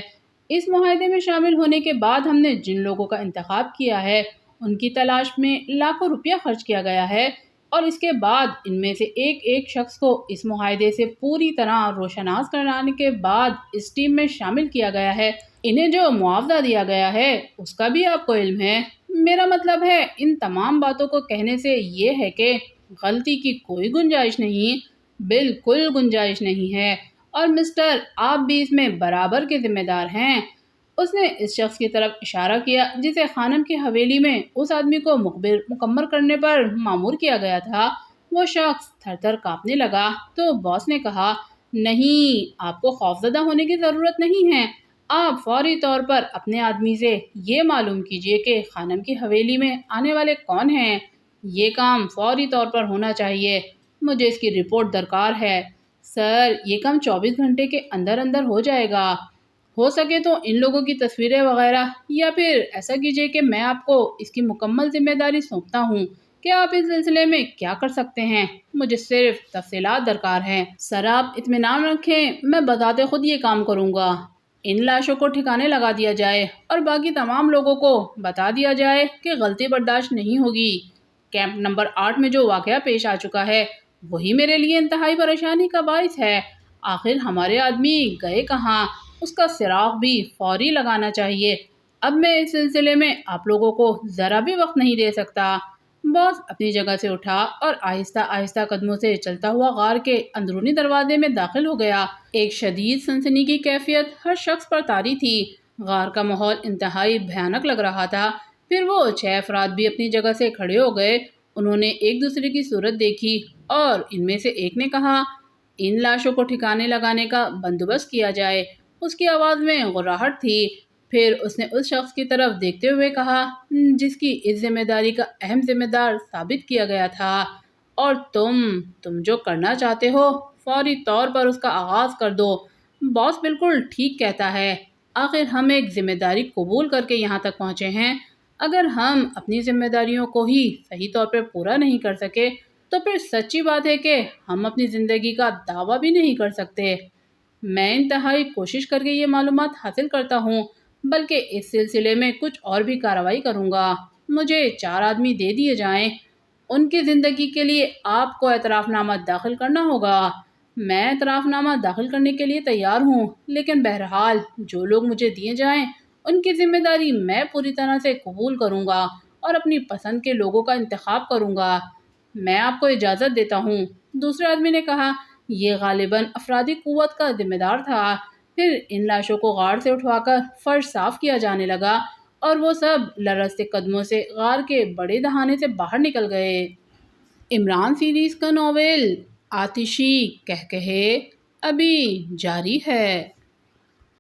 [SPEAKER 1] اس معاہدے میں شامل ہونے کے بعد ہم نے جن لوگوں کا انتخاب کیا ہے ان کی تلاش میں لاکھوں روپیہ خرچ کیا گیا ہے، اور اس کے بعد ان میں سے ایک ایک شخص کو اس معاہدے سے پوری طرح روشناس کرانے کے بعد اس ٹیم میں شامل کیا گیا ہے۔ انہیں جو معاوضہ دیا گیا ہے اس کا بھی آپ کو علم ہے۔ میرا مطلب ہے ان تمام باتوں کو کہنے سے یہ ہے کہ غلطی کی کوئی گنجائش نہیں، بالکل گنجائش نہیں ہے، اور مسٹر آپ بھی اس میں برابر کے ذمہ دار ہیں۔ اس نے اس شخص کی طرف اشارہ کیا جسے خانم کی حویلی میں اس آدمی کو مکمل کرنے پر مامور کیا گیا تھا۔ وہ شخص تھر تھر کانپنے لگا تو باس نے کہا، نہیں، آپ کو خوفزدہ ہونے کی ضرورت نہیں ہے۔ آپ فوری طور پر اپنے آدمی سے یہ معلوم کیجئے کہ خانم کی حویلی میں آنے والے کون ہیں۔ یہ کام فوری طور پر ہونا چاہیے، مجھے اس کی رپورٹ درکار ہے۔ سر، یہ کام 24 گھنٹے کے اندر اندر ہو جائے گا۔ ہو سکے تو ان لوگوں کی تصویریں وغیرہ، یا پھر ایسا کیجئے کہ میں آپ کو اس کی مکمل ذمہ داری سونپتا ہوں کہ آپ اس سلسلے میں کیا کر سکتے ہیں۔ مجھے صرف تفصیلات درکار ہیں۔ سر، آپ اطمینان رکھیں، میں بذات خود یہ کام کروں گا۔ ان لاشوں کو ٹھکانے لگا دیا جائے اور باقی تمام لوگوں کو بتا دیا جائے کہ غلطی برداشت نہیں ہوگی۔ کیمپ نمبر 8 میں جو واقعہ پیش آ چکا ہے وہی میرے لیے انتہائی پریشانی کا باعث ہے۔ آخر ہمارے آدمی گئے کہاں، اس کا سراغ بھی فوری لگانا چاہیے۔ اب میں اس سلسلے میں آپ لوگوں کو ذرا بھی وقت نہیں دے سکتا۔ باس اپنی جگہ سے اٹھا اور آہستہ آہستہ قدموں سے چلتا ہوا غار کے اندرونی دروازے میں داخل ہو گیا۔ ایک شدید سنسنی کی کیفیت ہر شخص پر طاری تھی۔ غار کا ماحول انتہائی بھیانک لگ رہا تھا۔ پھر وہ 6 افراد بھی اپنی جگہ سے کھڑے ہو گئے۔ انہوں نے ایک دوسرے کی صورت دیکھی اور ان میں سے ایک نے کہا، ان لاشوں کو ٹھکانے لگانے کا بندوبست کیا جائے۔ اس کی آواز میں غراہٹ تھی۔ پھر اس نے اس شخص کی طرف دیکھتے ہوئے کہا جس کی اس ذمہ داری کا اہم ذمہ دار ثابت کیا گیا تھا، اور تم جو کرنا چاہتے ہو فوری طور پر اس کا آغاز کر دو۔ باس بالکل ٹھیک کہتا ہے۔ آخر ہم ایک ذمہ داری قبول کر کے یہاں تک پہنچے ہیں۔ اگر ہم اپنی ذمہ داریوں کو ہی صحیح طور پر پورا نہیں کر سکے تو پھر سچی بات ہے کہ ہم اپنی زندگی کا دعویٰ بھی نہیں کر سکتے۔ میں انتہائی کوشش کر کے یہ معلومات حاصل کرتا ہوں، بلکہ اس سلسلے میں کچھ اور بھی کارروائی کروں گا۔ مجھے 4 آدمی دے دیے جائیں۔ ان کی زندگی کے لیے آپ کو اعتراف نامہ داخل کرنا ہوگا۔ میں اعتراف نامہ داخل کرنے کے لیے تیار ہوں، لیکن بہرحال جو لوگ مجھے دیے جائیں ان کی ذمہ داری میں پوری طرح سے قبول کروں گا اور اپنی پسند کے لوگوں کا انتخاب کروں گا۔ میں آپ کو اجازت دیتا ہوں۔ دوسرے آدمی نے کہا۔ یہ غالباً افرادی قوت کا ذمہ دار تھا۔ پھر ان لاشوں کو غار سے اٹھوا کر فرش صاف کیا جانے لگا اور وہ سب لرزتے قدموں سے غار کے بڑے دہانے سے باہر نکل گئے۔ عمران سیریز کا ناول آتشی قہقہے ابھی جاری ہے۔